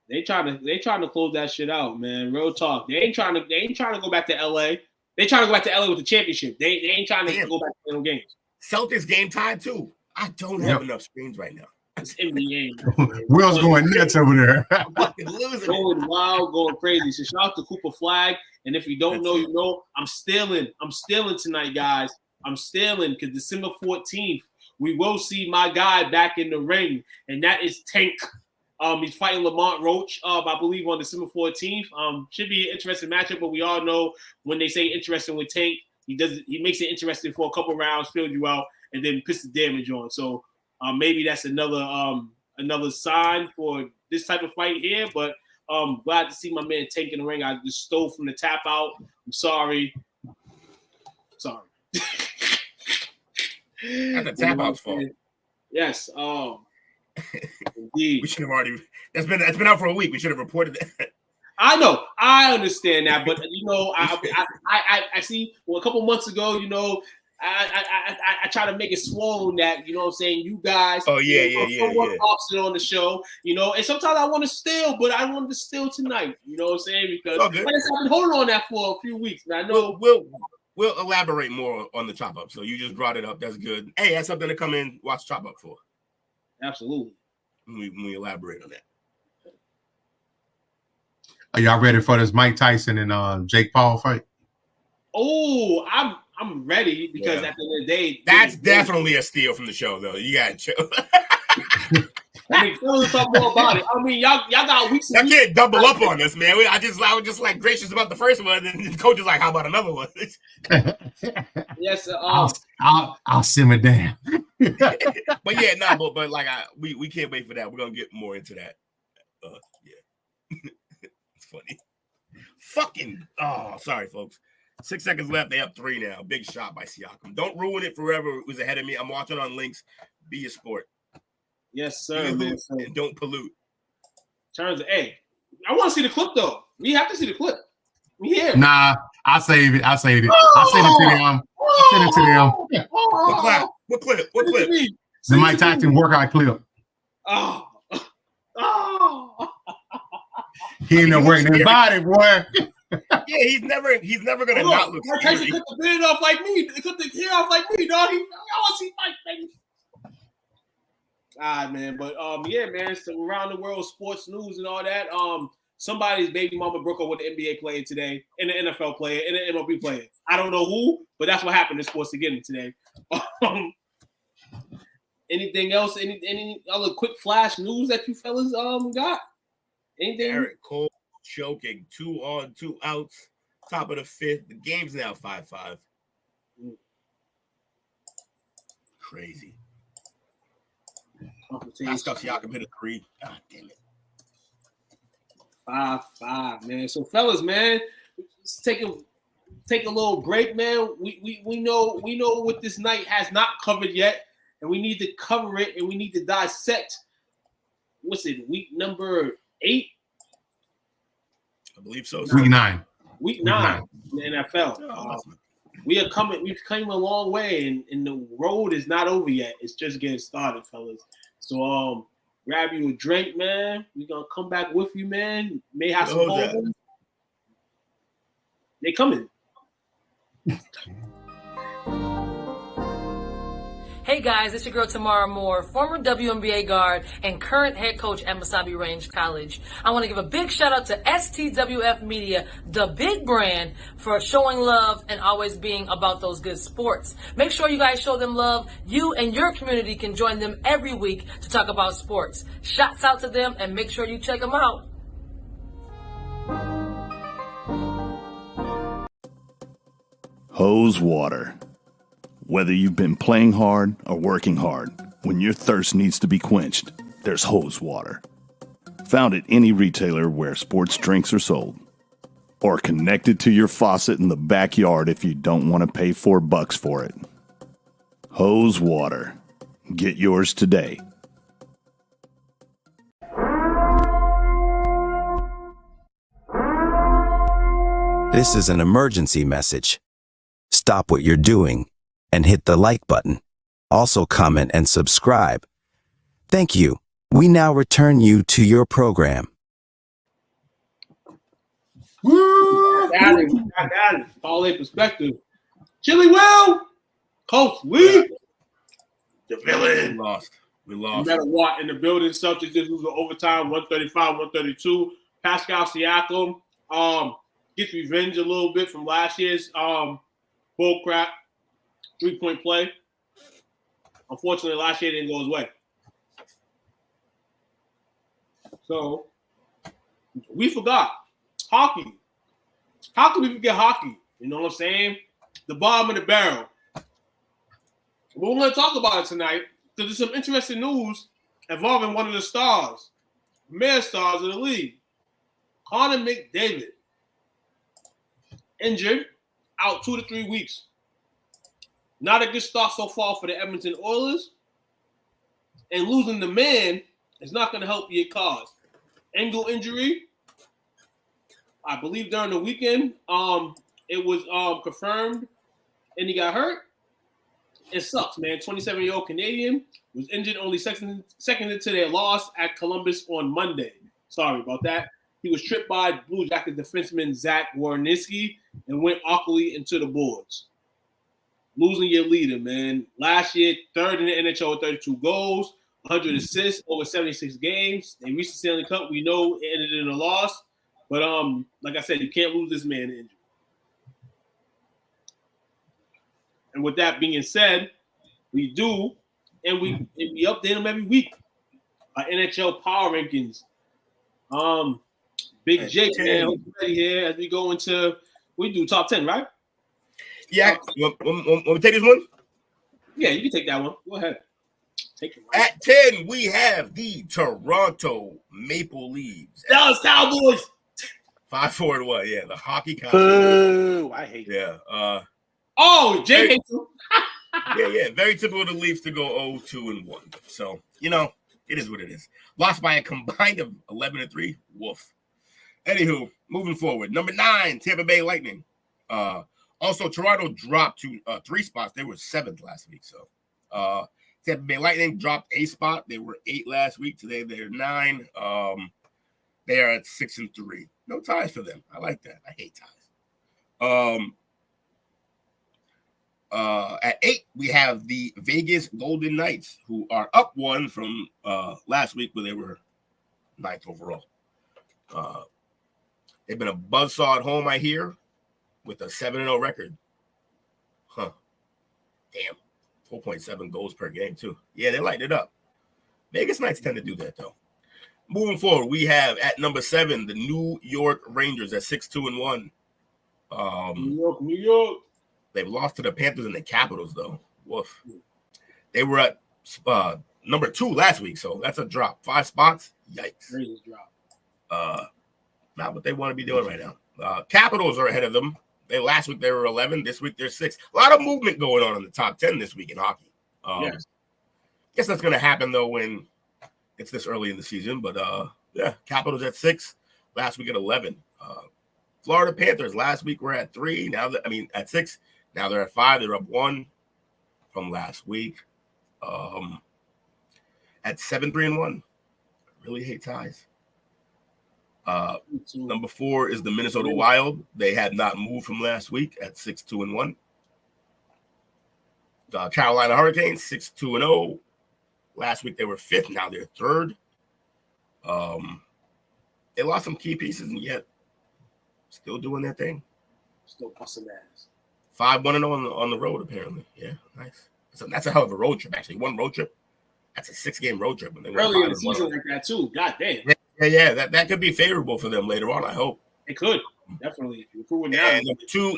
They trying to close that shit out, man. Real talk. They ain't trying to go back to LA. They trying to go back to LA with the championship. They ain't trying to go back to no games. Celtics game tied too. I don't have enough screens right now. It's NBA. Will's going nuts over there. Going wild, going crazy. So shout out to Cooper Flag. And if you don't know, you know. I'm stealing tonight, guys. I'm stealing because December 14th, we will see my guy back in the ring, and that is Tank. He's fighting Lamont Roach, I believe, on December 14th. Should be an interesting matchup, but we all know when they say interesting with Tank, he makes it interesting for a couple rounds, fills you out, and then puts the damage on. So maybe that's another sign for this type of fight here. But glad to see my man Tank in the ring. I just stole from the tap out. I'm sorry. That's a tap out's fault. Yes. Indeed. We should have already. That's been out for a week. We should have reported that. I know. I understand that, but I see. Well, a couple months ago, I try to make it swollen that I'm saying you guys. Oh yeah. Option on the show, and sometimes I want to steal, but I wanted to steal tonight. You know what I'm saying? Because I've been holding on that for a few weeks, and I know we'll elaborate more on the chop up. So you just brought it up. That's good. Hey, that's something to come in watch chop up for. Absolutely. When we elaborate on that. Are y'all ready for this Mike Tyson and Jake Paul fight? Oh, I'm ready because at the end of the day, that's definitely a steal from the show, though. You got to chill. I mean, talk more about it. I mean, y'all got weeks. I can't double up on this, man. I was just like gracious about the first one, and the coach is like, "How about another one?" Yes, I'll simmer down. But yeah, no, but like we can't wait for that. We're gonna get more into that. Yeah, it's funny. Fucking sorry, folks. 6 seconds left. They up 3 now. Big shot by Siakam. Don't ruin it forever. It was ahead of me. I'm watching on links. Be a sport. Yes, sir, man. And don't pollute. Hey, I want to see the clip though. We have to see the clip. Yeah. Nah, I'll save it. I send it to them. What clip? The Mike Tyson workout clip. He ain't no working his body, boy. Yeah, he's never gonna not look. Mike Tyson cut the beard off like me. Cut the hair off like me, dog. I want to see Mike, baby. All right, man. But yeah, man. So around the world, sports news and all that. Somebody's baby mama broke up with the NBA player today, and the NFL player, and the MLB player. I don't know who, but that's what happened in sports again today. Anything else? Any other quick flash news that you fellas got? Anything? Eric Cole choking, 2 on, 2 outs, top of the 5th. The game's now 5-5. Crazy. Pascal Siakam hit a 3. God damn it. 5-5, man. So, fellas, man, let's take a little break, man. We know what this night has not covered yet, and we need to cover it, and we need to dissect. What's it? Week number 8. I believe so. Week 9. Week 9 in the NFL. We've come a long way, and the road is not over yet. It's just getting started, fellas. So grab you a drink, man. We're gonna come back with you, man. May have some home. They coming. Hey guys, it's your girl Tamara Moore, former WNBA guard and current head coach at Masabi Range College. I want to give a big shout out to STWF Media, the big brand, for showing love and always being about those good sports. Make sure you guys show them love. You and your community can join them every week to talk about sports. Shouts out to them and make sure you check them out. Hose water. Whether you've been playing hard or working hard, when your thirst needs to be quenched, there's hose water. Found at any retailer where sports drinks are sold. Or connected to your faucet in the backyard if you don't want to pay $4 for it. Hose water. Get yours today. This is an emergency message. Stop what you're doing and hit the like button. Also comment and subscribe. Thank you. We now return you to your program. Got it. Parlay perspective. Chili Will. Coach Lee. The villain. We lost. No matter what, in the building, Celtics just lose overtime, 135-132. Pascal Siakam gets revenge a little bit from last year's bull crap 3-point play. Unfortunately, last year didn't go his way. So we forgot hockey. How can we forget hockey? You know what I'm saying? The bottom of the barrel. We're going to talk about it tonight because there's some interesting news involving one of the stars, male stars of the league, Connor McDavid. Injured, out 2 to 3 weeks. Not a good start so far for the Edmonton Oilers. And losing the man is not going to help your cause. Ankle injury, I believe during the weekend, it was confirmed and he got hurt. It sucks, man. 27-year-old Canadian was injured, only seconded to their loss at Columbus on Monday. Sorry about that. He was tripped by Blue Jacket defenseman Zach Werenski and went awkwardly into the boards. Losing your leader, man. Last year, third in the NHL with 32 goals, 100 assists over 76 games. They reached the Stanley Cup. We know it ended in a loss. But like I said, you can't lose this man to injury. And with that being said, we do, and we update them every week. Our NHL Power Rankings. Big Jake, man, hope you're ready here as we go into, we do top 10, right? Yeah. Want to take this one? Yeah, you can take that one. Go ahead. Take it. At 10, we have the Toronto Maple Leafs. Dallas Cowboys. 5-4-1. Yeah, the hockey Cowboys. Boo! I hate that. Yeah. Jake hates them. Yeah. Very typical of the Leafs to go 0-2-1. So, it is what it is. Lost by a combined of 11-3. Woof. Anywho, moving forward. Number 9, Tampa Bay Lightning. Also, Toronto dropped to 3 spots. They were 7th last week. So, Tampa Bay Lightning dropped a spot. They were 8 last week. Today, they're 9. They are at 6-3. No ties for them. I like that. I hate ties. At 8, we have the Vegas Golden Knights, who are up 1 from last week where they were 9th overall. They've been a buzzsaw at home, I hear, with a 7-0 record. Huh. Damn. 4.7 goals per game, too. Yeah, they light it up. Vegas Knights tend to do that, though. Moving forward, we have at number 7, the New York Rangers at 6-2-1. New York. They've lost to the Panthers and the Capitals, though. Woof. They were at number 2 last week, so that's a drop. 5 spots. Yikes. Rangers drop. not what they want to be doing right now. Capitals are ahead of them. Last week they were 11. This week they're 6. A lot of movement going on in the top 10 this week in hockey. Yes. Guess that's going to happen though when it's this early in the season. But yeah, Capitals at 6. Last week at 11. Florida Panthers last week were at 3. At 6. Now they're at 5. They're up 1 from last week. At 7-3-1. Really hate ties. Number 4 is the Minnesota Wild. They had not moved from last week at 6-2-1. The Carolina Hurricanes 6-2-0. Last week they were 5th. Now they're 3rd. They lost some key pieces and yet still doing their thing. Still busting ass. 5-1-0 on the road apparently. Yeah, nice. So that's a hell of a road trip actually. One road trip. That's a 6-game road trip. When they early in the season like that too. God damn. Yeah. That could be favorable for them later on. I hope it could definitely. And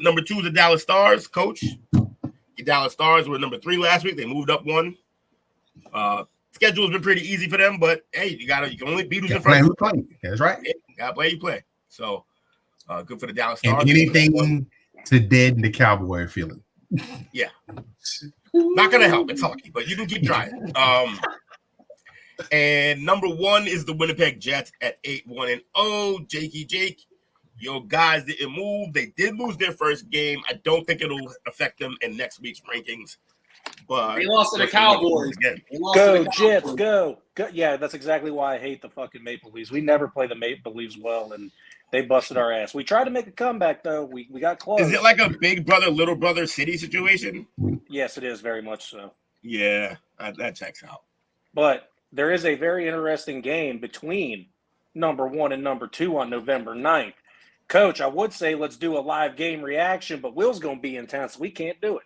number two is the Dallas Stars. Coach, the Dallas Stars were number 3 last week. They moved up 1. Schedule's been pretty easy for them, but hey, you can only beat who's in front. Play. That's right. Yeah, gotta play. You play. So good for the Dallas Stars. And anything to deaden the Cowboy feeling. Yeah. Not gonna help. It's hockey, but you can keep trying. And number 1 is the Winnipeg Jets at 8-1-0. Jake, your guys didn't move. They did lose their first game. I don't think it'll affect them in next week's rankings. But they lost to the Cowboys. Go Jets, go. Yeah, that's exactly why I hate the fucking Maple Leafs. We never play the Maple Leafs well, and they busted our ass. We tried to make a comeback though. We got close. Is it like a big brother, little brother city situation? Yes, it is very much so. Yeah, that checks out. But there is a very interesting game between number 1 and number 2 on November 9th. Coach, I would say let's do a live game reaction, but Will's going to be in town, so we can't do it.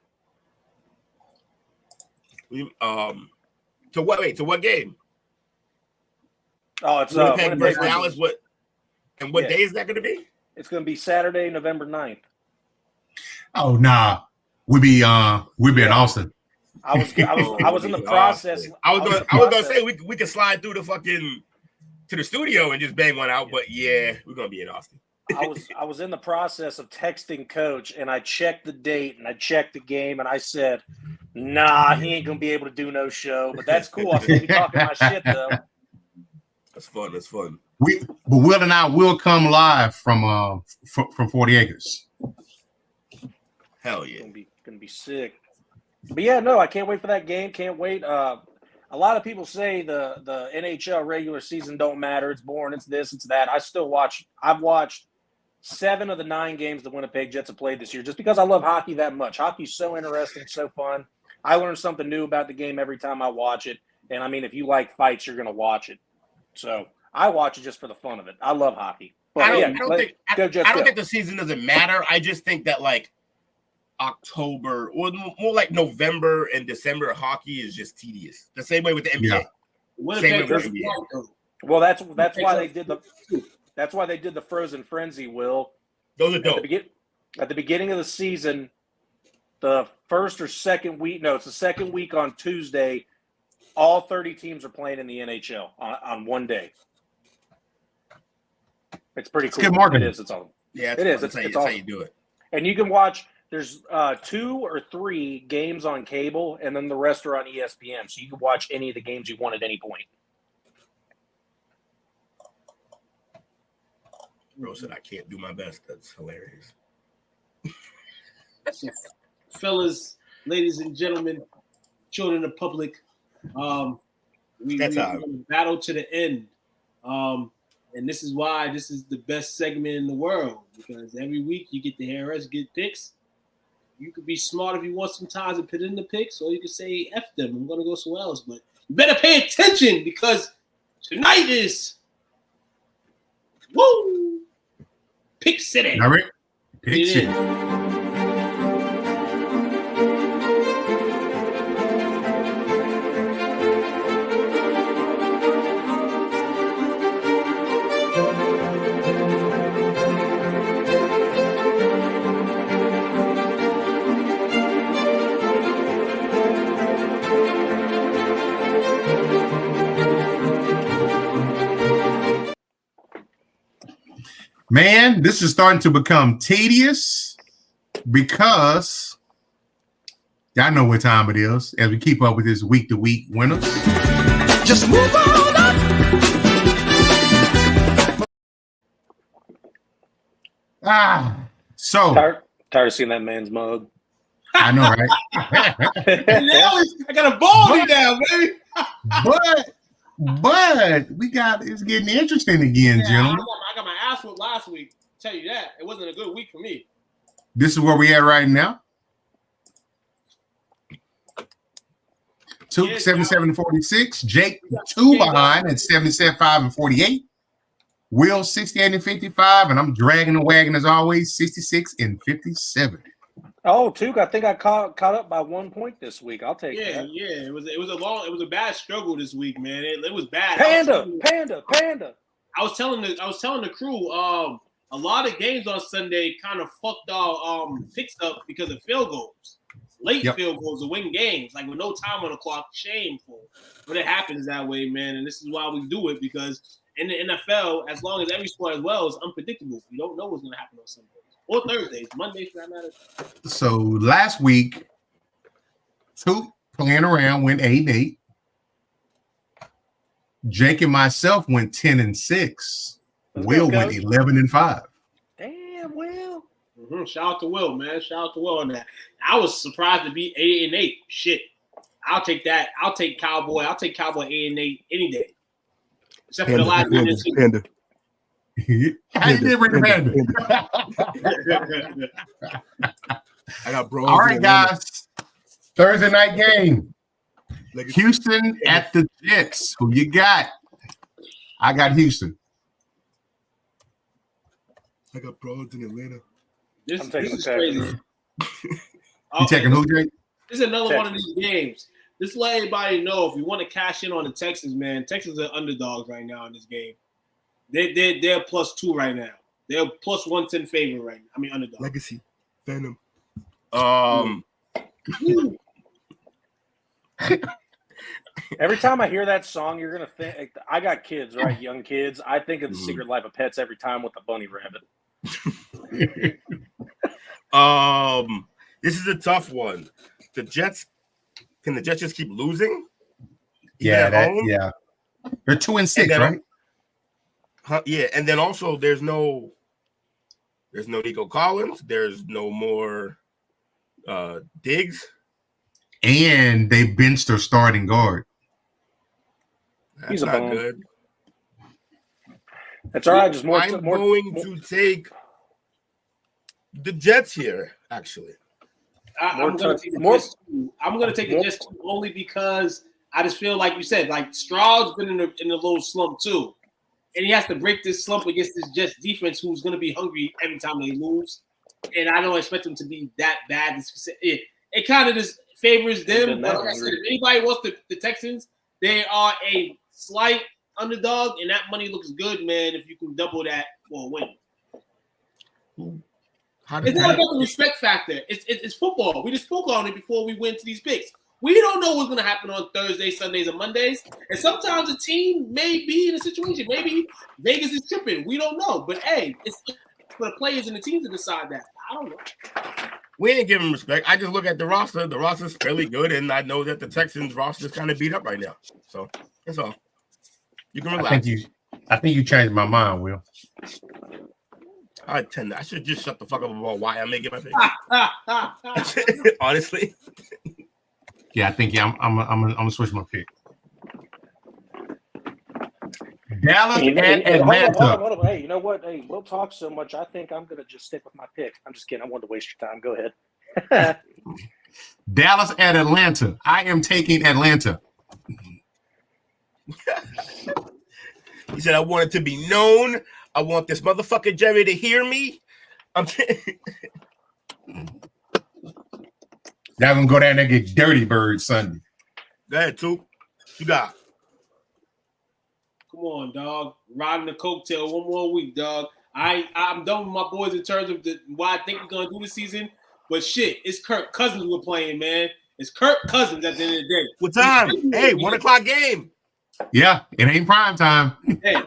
To what game? Oh, it's Winnipeg versus Dallas. What day is that going to be? It's going to be Saturday, November 9th. Oh nah, we be in Austin. I was in the process. I was gonna say we could slide through to the studio and just bang one out, but yeah, we're gonna be in Austin. I was in the process of texting Coach, and I checked the date and I checked the game, and I said, "Nah, he ain't gonna be able to do no show." But that's cool. I'll still be talking my shit though. That's fun. But Will and I will come live from 40 Acres. Hell yeah, gonna be sick. But yeah, no, I can't wait for that game. Can't wait. A lot of people say the NHL regular season don't matter. It's boring. It's this. It's that. I've watched 7 of the 9 games the Winnipeg Jets have played this year just because I love hockey that much. Hockey's so interesting, so fun. I learn something new about the game every time I watch it. And I mean, if you like fights, you're going to watch it. So I watch it just for the fun of it. I love hockey. But I don't think the season doesn't matter. I just think that like October or more like November and December hockey is just tedious. The same way with the NBA. Yeah. Well, that's why they did the Frozen Frenzy. Will those are dope. At the beginning of the season, the first or second week? No, it's the second week on Tuesday. All 30 teams are playing in the NHL on one day. It's pretty cool. Good marketing. It is. It's all. Yeah, it is. That's It's how you do it. And you can watch. There's 2 or 3 games on cable, and then the rest are on ESPN. So you can watch any of the games you want at any point. Rose said, "I can't do my best." That's hilarious. Fellas, ladies and gentlemen, children of public, we battle to the end. And this is why this is the best segment in the world, because every week you get to hear us get picks. You could be smart if you want sometimes and put in the picks, or you could say F them. I'm going to go somewhere else. But you better pay attention because tonight is Pick City. All right. Pick City. Man, this is starting to become tedious because y'all know what time it is as we keep up with this week-to-week winners. Just move on up. So tired of seeing that man's mug. I know, right? I got a ball down, baby. but it's getting interesting again, gentlemen. I got my ass whooped last week. Tell you that it wasn't a good week for me. This is where we at right now. 77-46. Jake 2 behind at 77-5-48. Will 68-55, and I'm dragging the wagon as always, 66-57. Oh, Took, I think I caught up by 1 point this week. I'll take that. Yeah. It was a bad struggle this week, man. It was bad. Panda. I was telling the crew, a lot of games on Sunday kind of fucked our picks up because of field goals. Late field goals to win games, like with no time on the clock, shameful. But it happens that way, man. And this is why we do it, because in the NFL, as long as every sport as well is unpredictable. You don't know what's going to happen on Sundays or Thursdays, Mondays for that matter. So last week, Took playing around went 8-8. Jake and myself went 10-6. Will went 11-5. Damn, Will. Mm-hmm. Shout out to Will, man. Shout out to Will on that. I was surprised to be 8-8. Shit, I'll take that. I'll take Cowboy 8-8 any day. Except for the last Panda. How you did with the Panda? I got bro. All right, guys. Thursday night game. Houston at the Jets. Who you got? I got Houston. I got bros in Atlanta. This is crazy. You taking who, Jake? This is another one of these games. Just let everybody know if you want to cash in on the Texans, man. Texans are underdogs right now in this game. They're +2 right now. They're +110 favorite right now. I mean, underdog. Legacy, Phantom. Every time I hear that song, you're gonna think. I got kids, right? Young kids. I think of The Secret Life of Pets every time with the bunny rabbit. This is a tough one. The Jets. Can the Jets just keep losing? Yeah, yeah. They're 2-6, right? Yeah, and then also there's no Nico Collins. There's no more Diggs. And they benched their starting guard. That's not good. That's all right. Just more. I'm going to take the Jets here, actually. I'm going to take the Jets only because I just feel like you said, like Stroud's been in a little slump too, and he has to break this slump against this Jets defense, who's going to be hungry every time they lose. And I don't expect them to be that bad. It kind of just favors them. But like I said, if anybody wants the Texans, they are a slight underdog, and that money looks good, man. If you can double that for a win. It's not about the respect factor. It's football. We just spoke on it before we went to these picks. We don't know what's going to happen on Thursdays, Sundays, and Mondays. And sometimes a team may be in a situation. Maybe Vegas is tripping. We don't know. But, hey, it's for the players and the teams to decide that. I don't know. We ain't giving respect. I just look at the roster. The roster's fairly good, and I know that the Texans roster is kind of beat up right now. So that's all. You can relax. I think you changed my mind, Will. I should just shut the fuck up about why I'm making my pick. Honestly. Yeah, I think I'm gonna switch my pick. Dallas and Atlanta. Hold on. Hey, you know what? Hey, we'll talk so much. I think I'm gonna just stick with my pick. I'm just kidding. I wanted to waste your time. Go ahead. Dallas at Atlanta. I am taking Atlanta. He said, I want it to be known. I want this motherfucker Jerry to hear me. Y'all gonna go down there and get Dirty Bird Sunday. Go ahead, Toop. You got. Come on, dog. Riding the coattail one more week, dog. I'm done with my boys in terms of what I think we're gonna do this season. But shit, it's Kirk Cousins we're playing, man. It's Kirk Cousins at the end of the day. What time? Hey, 1 o'clock game. Yeah, it ain't prime time. Hey,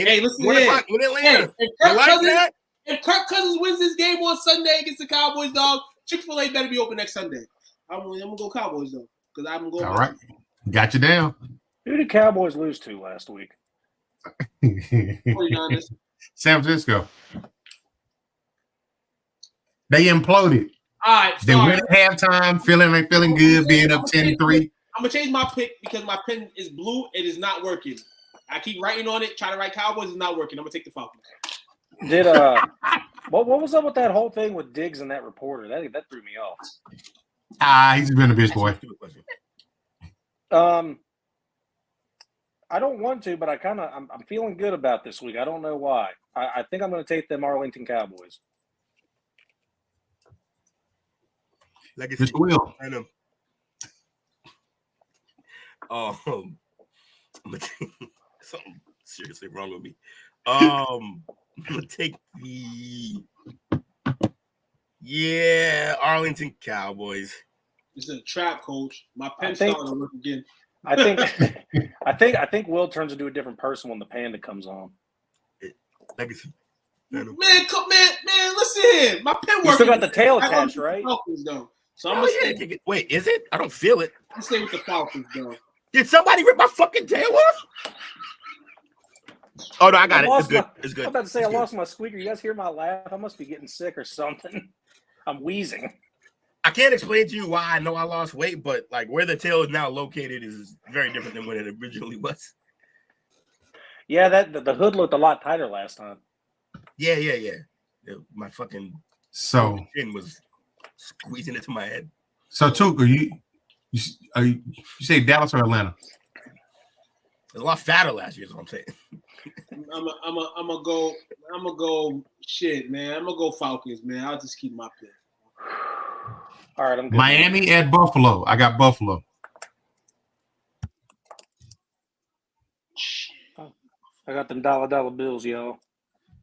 Hey, listen What here. about in Atlanta? If Kirk Cousins wins this game on Sunday against the Cowboys, dog, Chick-fil-A better be open next Sunday. I'm gonna go Cowboys though, because I'm going. All right, got you down. Who did Cowboys lose to last week? 49ers. San Francisco. They imploded. All right, They went at halftime, feeling good, being up 10-3. I'm gonna change my pick because my pen is blue. It is not working. I keep writing on it, trying to write Cowboys. It's not working. I'm gonna take the Falcons. Did what was up with that whole thing with Diggs and that reporter? That threw me off. He's been a bitch boy. I don't want to, but I'm feeling good about this week. I don't know why. I think I'm going to take them Arlington Cowboys. Mr. Will. Something seriously wrong with me. I'm gonna take the Arlington Cowboys. It's a trap, coach. My pen started to work again. I think Will turns into a different person when the panda comes on. Legacy. Man, listen here. My pen working. You still got the tail attached, right? Falcons, though. So I'm gonna Wait, is it? I don't feel it. I'm stay with the Falcons, though. Did somebody rip my fucking tail off? Oh no, I got it. It's good. It's good. I'm about to say I lost my squeaker. You guys hear my laugh? I must be getting sick or something. I'm wheezing. I can't explain to you why I know I lost weight, but like where the tail is now located is very different than when it originally was. Yeah, the hood looked a lot tighter last time. Yeah. My fucking chin was squeezing into my head. So, Took, you say Dallas or Atlanta? There's a lot fatter last year, is what I'm saying. I'm gonna go shit, man. I'm gonna go Falcons, man. I'll just keep my pick. All right, I'm good. Miami at Buffalo. I got Buffalo. I got them dollar bills, y'all.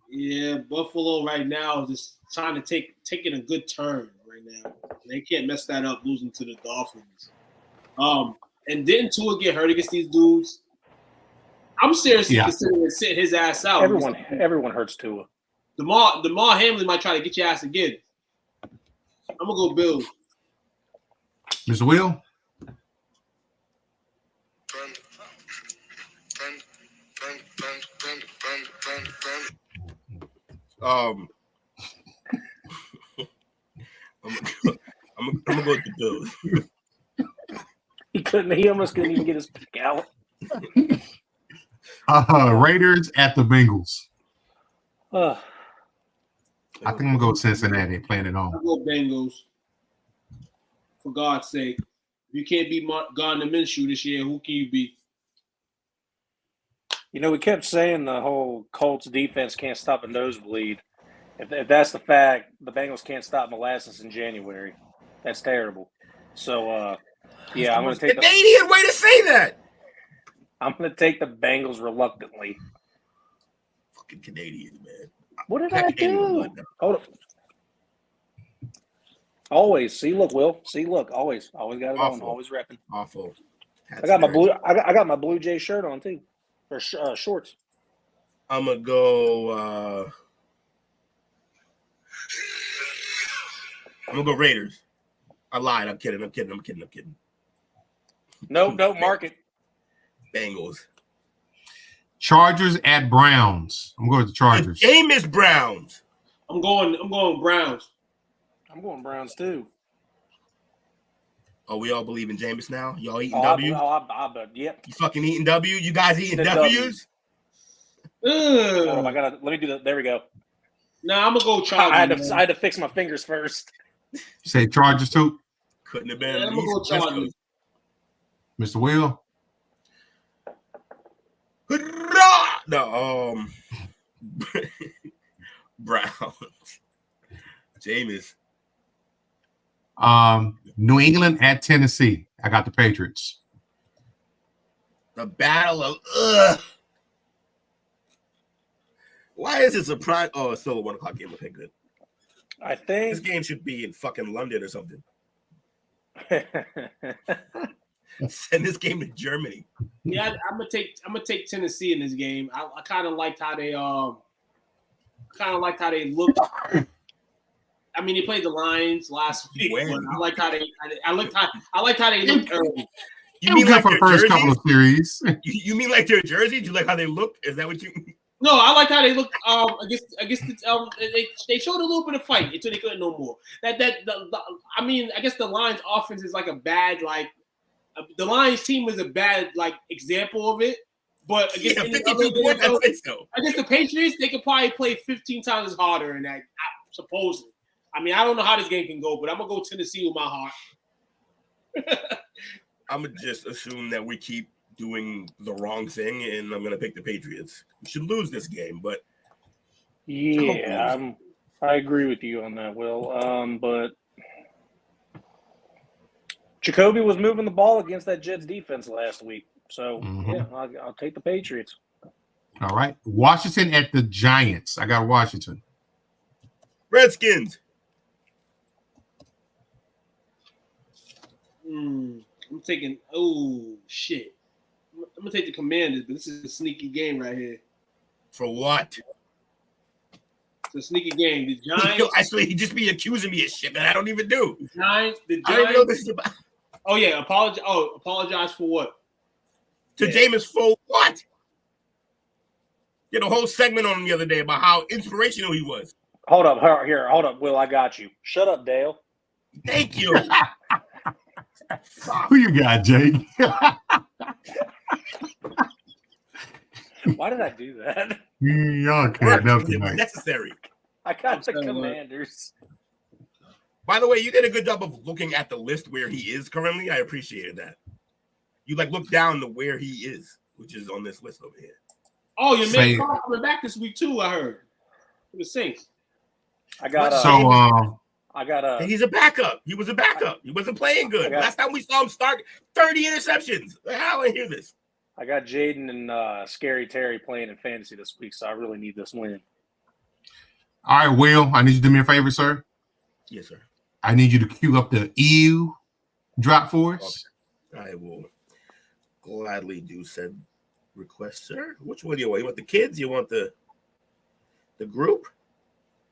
Yeah, Buffalo right now is just trying to taking a good turn right now. They can't mess that up losing to the Dolphins. And didn't Tua get hurt against these dudes? I'm seriously considering sitting his ass out. Everyone hurts Tua. DeMar Hamlin might try to get your ass again. I'm gonna go Bills. Mr. Will? I'm gonna go with the Bills. He almost couldn't even get his pick out. Raiders at the Bengals. I think I'm gonna go with Cincinnati playing at home. I'll go Bengals. For God's sake, if you can't beat Gardner Minshew this year, who can you beat? You know, we kept saying the whole Colts defense can't stop a nosebleed. If that's the fact, the Bengals can't stop molasses in January. That's terrible. So, I'm going to take Canadian way to say that. I'm going to take the Bengals reluctantly. Fucking Canadian, man. What did I do? Hold up. Always. See, look, Will. See, look. Always got it on. Always repping. Awful. I got my blue. I got my Blue Jay shirt on too, or shorts. I'm gonna go. I'm gonna go Raiders. I lied. I'm kidding. No, mark it. Bengals. Chargers at Browns. I'm going with the Chargers. Jameis Browns. I'm going Browns. I'm going Browns too. Oh, we all believe in Jameis now? Y'all eating W? Yep. You fucking eating W? You guys eating W's? Let me do that. There we go. Nah, I'm gonna go Chargers. I had to fix my fingers first. You say Chargers too? Couldn't have been. Yeah, I'm gonna go Chargers. Mr. Will? No, Browns. Jameis. New England at Tennessee. I got the Patriots. The battle of Why is it surprise? Oh, it's still a 1 o'clock game. Okay, good. I think this game should be in fucking London or something. Send this game to Germany. Yeah, I'm gonna take Tennessee in this game. I kind of liked how they looked. I mean, they played the Lions last week. But I like how they looked early. You mean like for their first jerseys? couple of series? You mean like their jerseys? You like how they look? Is that what you? No, I like how they looked. I guess they showed a little bit of fight until they couldn't no more. I mean, I guess the Lions' offense is like a bad the Lions team is a bad example of it. But against 52 points, I'd say so. Against the Patriots, they could probably play 15 times harder in that, supposedly. I mean, I don't know how this game can go, but I'm gonna go Tennessee with my heart. I'm gonna just assume that we keep doing the wrong thing, and I'm gonna pick the Patriots. We should lose this game, but yeah, I agree with you on that, Will. But Jacoby was moving the ball against that Jets defense last week, so yeah, I'll take the Patriots. All right, Washington at the Giants. I got Washington. Redskins. I'm taking. Oh shit! I'm gonna take the Commanders, but this is a sneaky game right here. For what? It's a sneaky game. The Giants. Actually, he just be accusing me of shit that I don't even do. The Giants. I don't know this is about. Oh yeah, apologize for what? To Jameis for what? Did a whole segment on him the other day about how inspirational he was. Hold up, Will. I got you. Shut up, Dale. Thank you. Who you got, Jake? Why did I do that? Y'all can't help it, man. Necessary. I got the Commanders. By the way, you did a good job of looking at the list where he is currently. I appreciated that. You look down to where he is, which is on this list over here. Oh, your man Carr coming back this week too. I heard. For the Saints. I got. He's a backup. He was a backup. He wasn't playing good. Last time we saw him start 30 interceptions. How I hear this? I got Jaden and Scary Terry playing in fantasy this week, so I really need this win. All right, Will, I need you to do me a favor, sir. Yes, sir. I need you to cue up the EU drop for us. Okay. I will gladly do said request, sir. Which one do you want? You want the kids? You want the group?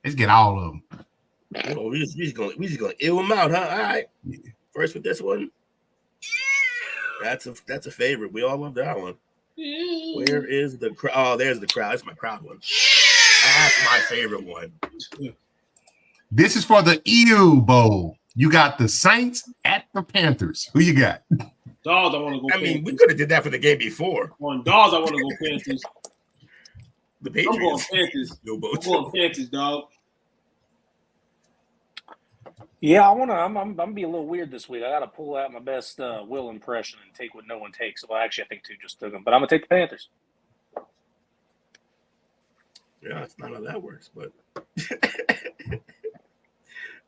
Let's get all of them. Oh, we just gonna ill them out, huh? All right. First with this one. That's a favorite. We all love that one. Where is the crowd? Oh, there's the crowd. That's my crowd one. That's my favorite one. This is for the EU Bowl. You got the Saints at the Panthers. Who you got? Dogs, I want to go. I mean, we could have did that for the game before. On dogs, I want to go Panthers. The Patriots. I'm going Panthers. I'm going Panthers, dog. Yeah, I'm gonna be a little weird this week. I got to pull out my best Will impression and take what no one takes. Well, actually, I think two just took them, but I'm gonna take the Panthers. Yeah, that's not how that works, but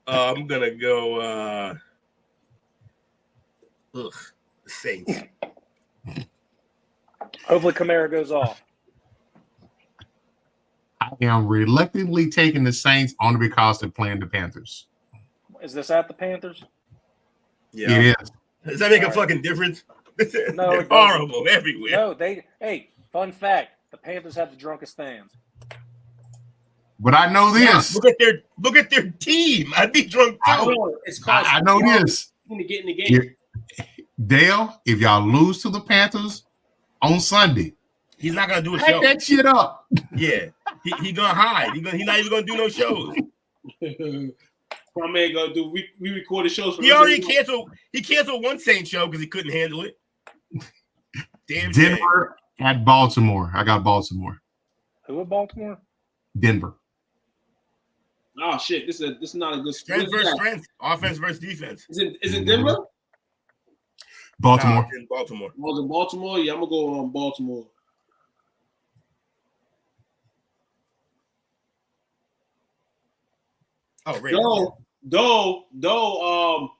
I'm gonna go. The Saints. Hopefully, Kamara goes off. I am reluctantly taking the Saints only because they're playing the Panthers. Is this at the Panthers? Yeah, it is. Does that make a fucking difference? No, they're horrible everywhere. No, hey, fun fact: the Panthers have the drunkest fans. But I know this. Yeah, look at their team. I'd be drunk too. I know this. To get in the game. Dale, if y'all lose to the Panthers on Sunday, he's not gonna do a pack show. that shit up. Yeah, he gonna hide. He's not even gonna do no shows. My man gonna do. We recorded shows. He already canceled. He canceled one Saints show because he couldn't handle it. Damn. Denver at Baltimore. I got Baltimore. Who at Baltimore? Denver. Oh shit! This is not a good strength versus strength. Offense versus defense. Is it Denver? Baltimore. No, in Baltimore. Was it Baltimore? Yeah, I'm gonna go on Baltimore. Oh, Raymond. Though,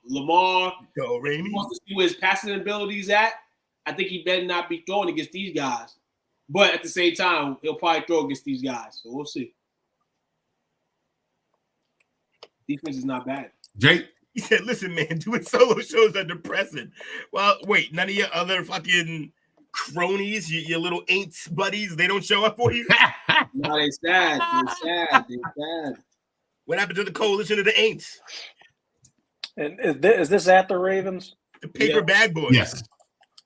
Lamar Raymond wants to see where his passing ability's at. I think he better not be throwing against these guys. But at the same time, he'll probably throw against these guys. So we'll see. Defense is not bad. Jake? He said, listen, man, doing solo shows are depressing. Well, wait, none of your other fucking cronies, your little ain'ts buddies, they don't show up for you? No, they sad. They sad. What happened to the coalition of the ain'ts? And is this at the Ravens? The paper bag boys. Yes.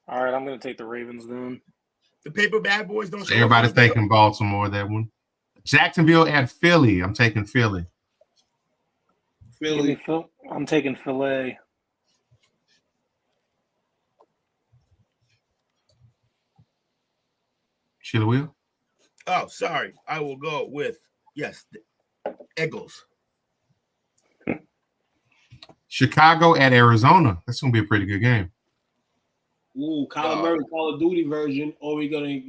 All right, I'm going to take the Ravens then. The paper bag boys don't show Everybody's up. taking Baltimore that one. Jacksonville at Philly. I'm taking Philly. Philly. I'm taking Philly. Sheila Will? Oh, sorry. I will go with, yes, the Eagles. Chicago at Arizona. That's going to be a pretty good game. Ooh, Kyler Murray Call of Duty version, or we gonna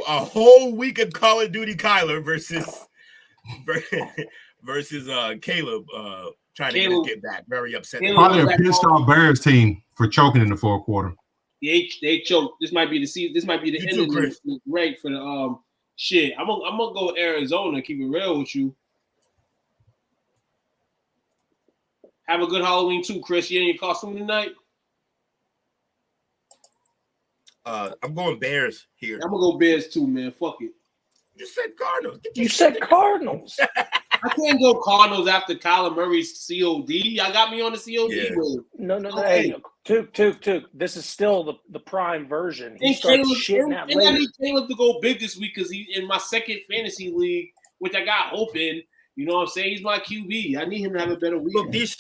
a whole week of Call of Duty Kyler versus Caleb trying to get back. Very upset. Probably a pissed off Bears team for choking in the fourth quarter. They choked. This might be the season. This might be the end of the break for the shit. I'm gonna go with Arizona. Keep it real with you. Have a good Halloween too, Chris. You in your costume tonight? I'm going Bears here. I'm gonna go Bears too, man. Fuck it. You said Cardinals. You said Cardinals. I can't go Cardinals after Kyler Murray's COD. Y'all got me on the COD. No. Okay. Hey, Took. This is still the prime version. He And starts Caleb, shitting out and I later. need Caleb to go big this week because he's in my second fantasy league, which I got hope in. You know what I'm saying? He's my QB. I need him to have a better week. Look, these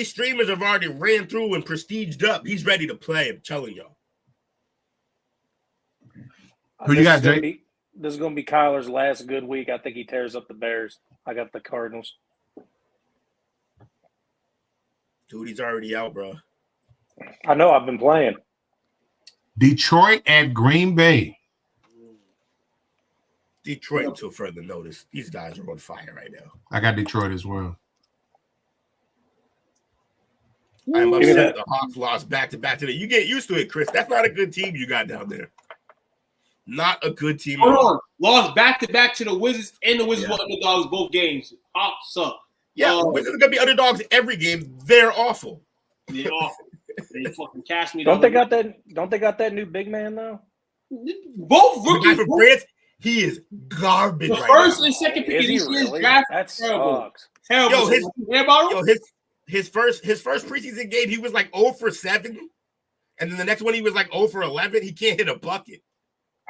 streamers have already ran through and prestiged up. He's ready to play. I'm telling y'all. Who you got, Jake? This is going to be Kyler's last good week. I think he tears up the Bears. I got the Cardinals. Dude, he's already out, bro. I know. I've been playing. Detroit at Green Bay. Detroit, until further notice. These guys are on fire right now. I got Detroit as well. I'm upset the Hawks lost back-to-back today. You get used to it, Chris. That's not a good team you got down there. Not a good team. Hold on. Lost back-to-back to the Wizards, and the Wizards were underdogs both games. Hawks suck. Yeah, the Wizards are going to be underdogs every game. They're awful. They're awful. They fucking cast me. Don't they got that new big man though? Both rookies. For France, he is garbage. The right first now. and second pick Is of he this year's really? draft. That Terrible. sucks. Terrible. His first preseason game, he was like 0 for 7, and then the next one he was like 0 for 11. He can't hit a bucket.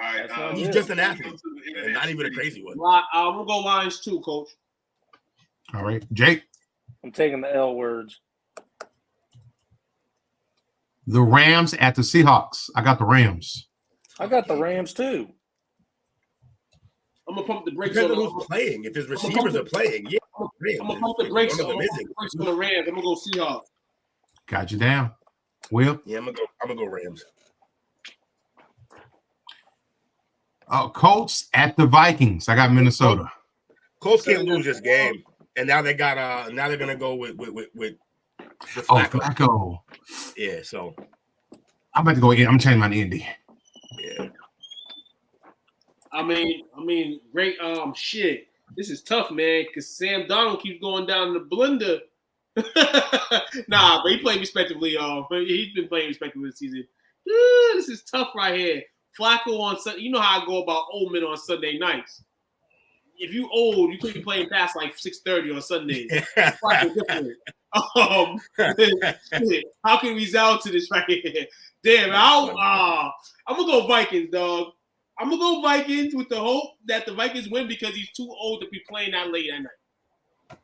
All right, He's just an athlete, and not even a crazy one. I'm gonna go Lions too, Coach. All right, Jake. I'm taking the L words. The Rams at the Seahawks. I got the Rams. I got the Rams too. I'm gonna pump the brakes Depends on on who's playing. If his receivers are playing, yeah. I'm gonna pump the brakes on the Rams. I'm gonna go Seahawks. Got you down. Will? Yeah, I'm gonna go Rams. Colts at the Vikings. I got Minnesota. Colts can't lose this game, and now they got now they're gonna go with Flacco. Yeah, so I'm about to go in. I'm changing my Indy. Yeah. I mean, great. Shit. This is tough, man, because Sam Donald keeps going down the blender. Nah, but he played respectively, y'all. He's been playing respectively this season. This is tough right here. Flacco on Sunday. You know how I go about old men on Sunday nights. If you old, you can't be playing past like 6:30 on Sundays. Flacco different. How can we resolve to this right here? Damn, I'm gonna go Vikings, dog. I'm gonna go Vikings with the hope that the Vikings win because he's too old to be playing that late at night.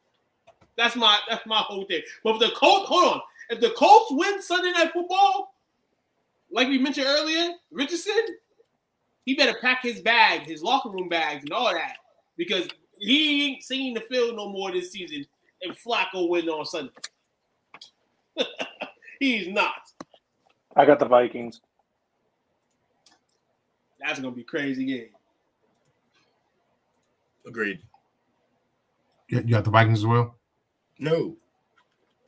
That's my whole thing. But if the Colts, hold on, if the Colts win Sunday Night Football, like we mentioned earlier, Richardson, he better pack his bag, his locker room bags, and all that because he ain't seeing the field no more this season. And Flacco win on Sunday. He's not. I got the Vikings. That's gonna be a crazy game. Agreed. You got the Vikings as well? No.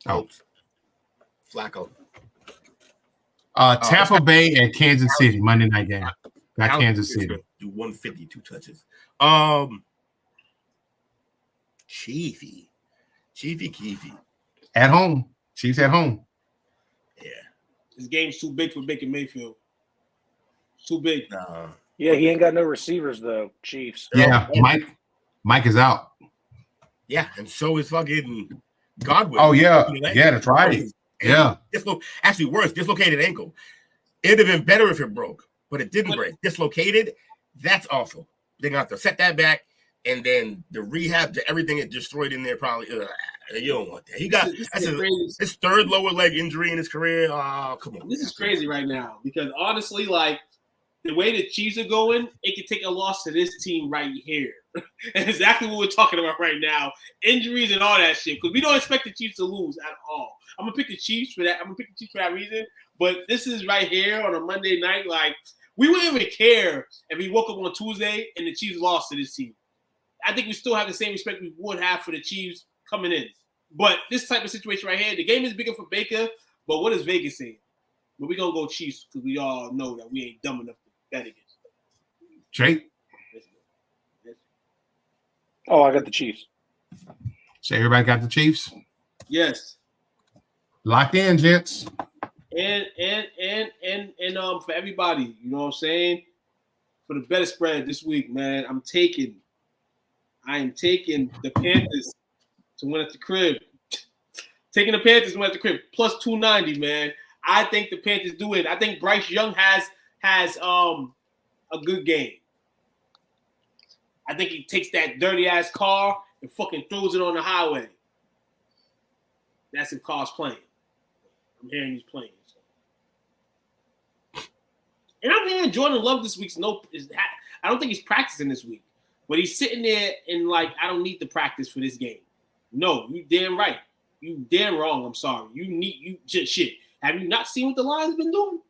Oh. Flacco. Tampa Bay at Kansas City, Monday night game. Got Kansas City. Do 152 touches. Chiefy. At home. Chiefs at home. Yeah. This game's too big for Baker Mayfield. Too big. Yeah, he ain't got no receivers though. Chiefs. Yeah, Mike is out. Yeah, and so is fucking Godwin. Oh yeah, that's right. Yeah. Actually, worse, dislocated ankle. It'd have been better if it broke, but it didn't break. Dislocated, that's awful. They're gonna have to set that back, and then the rehab to everything it destroyed in there. Probably you don't want that. He got his third lower leg injury in his career. Oh, come on. This is crazy right now because honestly, like the way the Chiefs are going, it could take a loss to this team right here. And exactly what we're talking about right now. Injuries and all that shit. Because we don't expect the Chiefs to lose at all. I'm going to pick the Chiefs for that. I'm going to pick the Chiefs for that reason. But this is right here on a Monday night. Like, we wouldn't even care if we woke up on Tuesday and the Chiefs lost to this team. I think we still have the same respect we would have for the Chiefs coming in. But this type of situation right here, the game is bigger for Baker. But what is Vegas saying? But we're going to go Chiefs because we all know that we ain't dumb enough to bet against them. Jake? Oh, I got the Chiefs. So everybody got the Chiefs? Yes. Locked in, gents. And for everybody, you know what I'm saying? For the better spread this week, man, I am taking the Panthers to win at the crib. Taking the Panthers to win at the crib. Plus 290, man. I think the Panthers do it. I think Bryce Young has a good game. I think he takes that dirty-ass car and fucking throws it on the highway. That's if Carr's playing. I'm hearing he's playing. So. And I'm hearing Jordan Love this week's I don't think he's practicing this week. But he's sitting there and like, I don't need to practice for this game. No, you damn right. You damn wrong. I'm sorry. Shit. Have you not seen what the Lions been doing?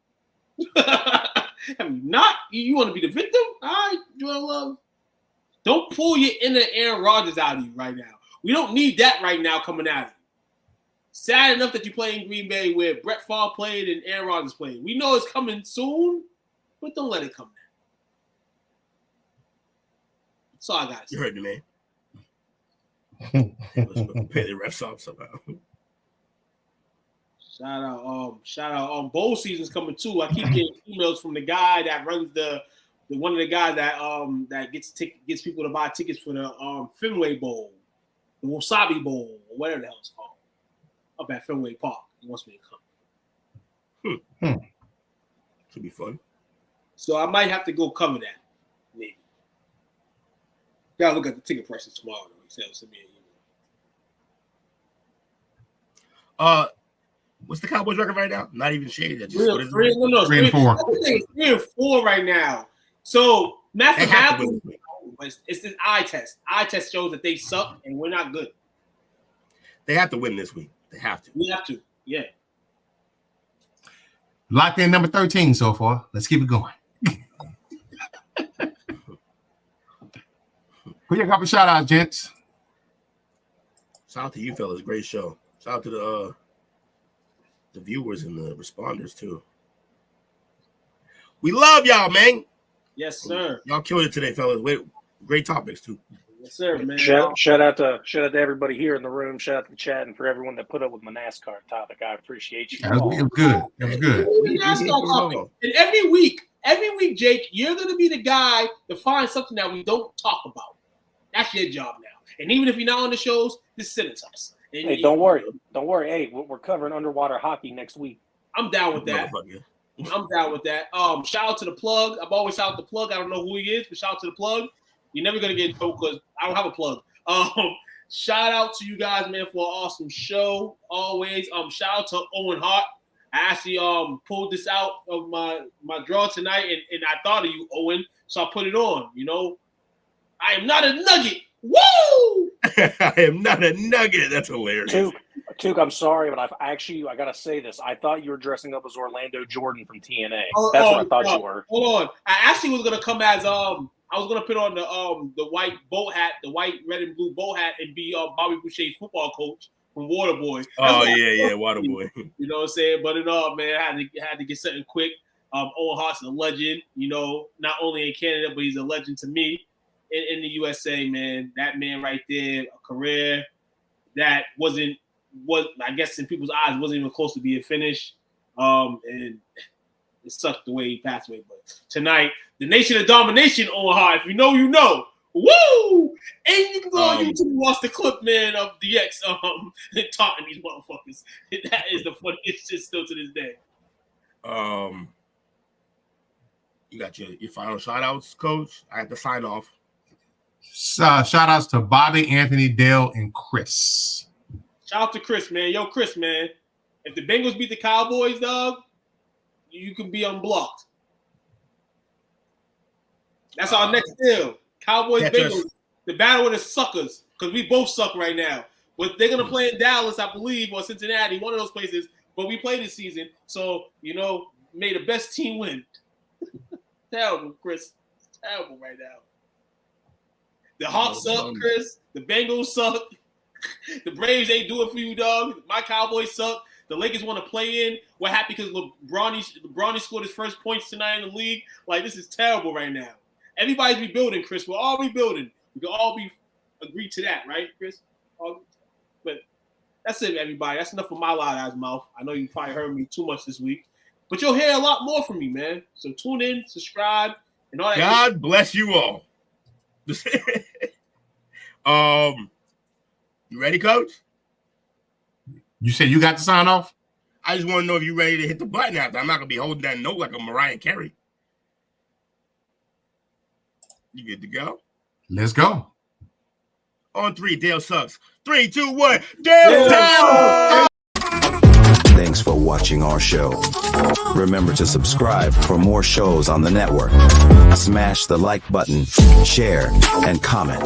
Have you not? You want to be the victim? All right, Jordan Love. Don't pull your inner Aaron Rodgers out of you right now. We don't need that right now coming out of you. Sad enough that you play in Green Bay where Brett Favre played and Aaron Rodgers played. We know it's coming soon, but don't let it come now. That's all I got to say. You heard me, man. Let's pay the refs off somehow. Shout out. Bowl season's coming too. I keep getting emails from the guy that runs one of the guys that gets people to buy tickets for the Fenway Bowl, the Wasabi Bowl, or whatever the hell it's called, up at Fenway Park. He wants me to come. Should be fun. So I might have to go cover that. Maybe. Gotta look at the ticket prices tomorrow. Though. He said to me, what's the Cowboys record right now? Not even shaded. 3-4. I think it's 3-4 right now. So mathematically, it's an eye test. Eye test shows that they suck and we're not good. They have to win this week. They have to. We have to. Yeah. Locked in number 13 so far. Let's keep it going. Who you got for shout out, gents? Shout out to you fellas. Great show. Shout out to the viewers and the responders too. We love y'all, man. Yes, sir. Y'all killed it today, fellas. Great topics too. Yes, sir, man. Shout out to everybody here in the room. Shout out to the chat and for everyone that put up with my NASCAR topic. I appreciate you. It was good. It was good. NASCAR topic. And every week, Jake, you're gonna be the guy to find something that we don't talk about. That's your job now. And even if you're not on the shows, just send it to us. And hey, don't worry. Hey, we're covering underwater hockey next week. I'm down with that. Shout out to the plug. I've always shout out the plug. I don't know who he is, but shout out to the plug. You're never gonna get in trouble because I don't have a plug. Shout out to you guys, man, for an awesome show. Always. Shout out to Owen Hart. I actually pulled this out of my draw tonight, and I thought of you, Owen, so I put it on. You know, I am not a nugget. Woo! I am not a nugget. That's hilarious. Tuke, I'm sorry, but I gotta say this. I thought you were dressing up as Orlando Jordan from TNA. That's what I thought you were. Hold on. I actually was gonna come as I was gonna put on the white boat hat, the white, red, and blue boat hat, and be Bobby Boucher's football coach from Waterboy. Waterboy. You know what I'm saying? But man, I had to get something quick. Owen Hart's a legend. You know, not only in Canada, but he's a legend to me in the USA. Man, that man right there, a career that was I guess in people's eyes wasn't even close to being finished. And It sucked the way he passed away. But tonight, the Nation of Domination on high. If you know, you know. Woo! And you can go on YouTube and watch the clip, man, of DX taunting these motherfuckers. That is the funniest shit still to this day. You got your final shout outs, Coach. I have to sign off. Shout outs to Bobby, Anthony, Dale, and Chris. Shout out to Chris, man. Yo, Chris, man. If the Bengals beat the Cowboys, dog, you can be unblocked. That's our next deal. Cowboys, Bengals, the battle of the suckers, because we both suck right now. But they're going to play in Dallas, I believe, or Cincinnati, one of those places. But we play this season. So, may the best team win. Terrible, Chris. Terrible right now. The Hawks suck, Chris. The Bengals suck. The Braves ain't doing for you, dog. My Cowboys suck. The Lakers want to play in. We're happy because LeBron scored his first points tonight in the league. Like, this is terrible right now. Everybody's rebuilding, Chris. We're all rebuilding. We can all agree to that, right, Chris? But that's it, everybody. That's enough of my loud ass mouth. I know you probably heard me too much this week. But you'll hear a lot more from me, man. So tune in, subscribe, and all that. God bless you all. You ready, Coach? You said you got to sign off? I just want to know if you're ready to hit the button after. I'm not going to be holding that note like a Mariah Carey. You good to go? Let's go. On 3, Dale sucks. 3, 2, 1, Dale sucks! Thanks for watching our show. Remember to subscribe for more shows on the network. Smash the like button, share, and comment.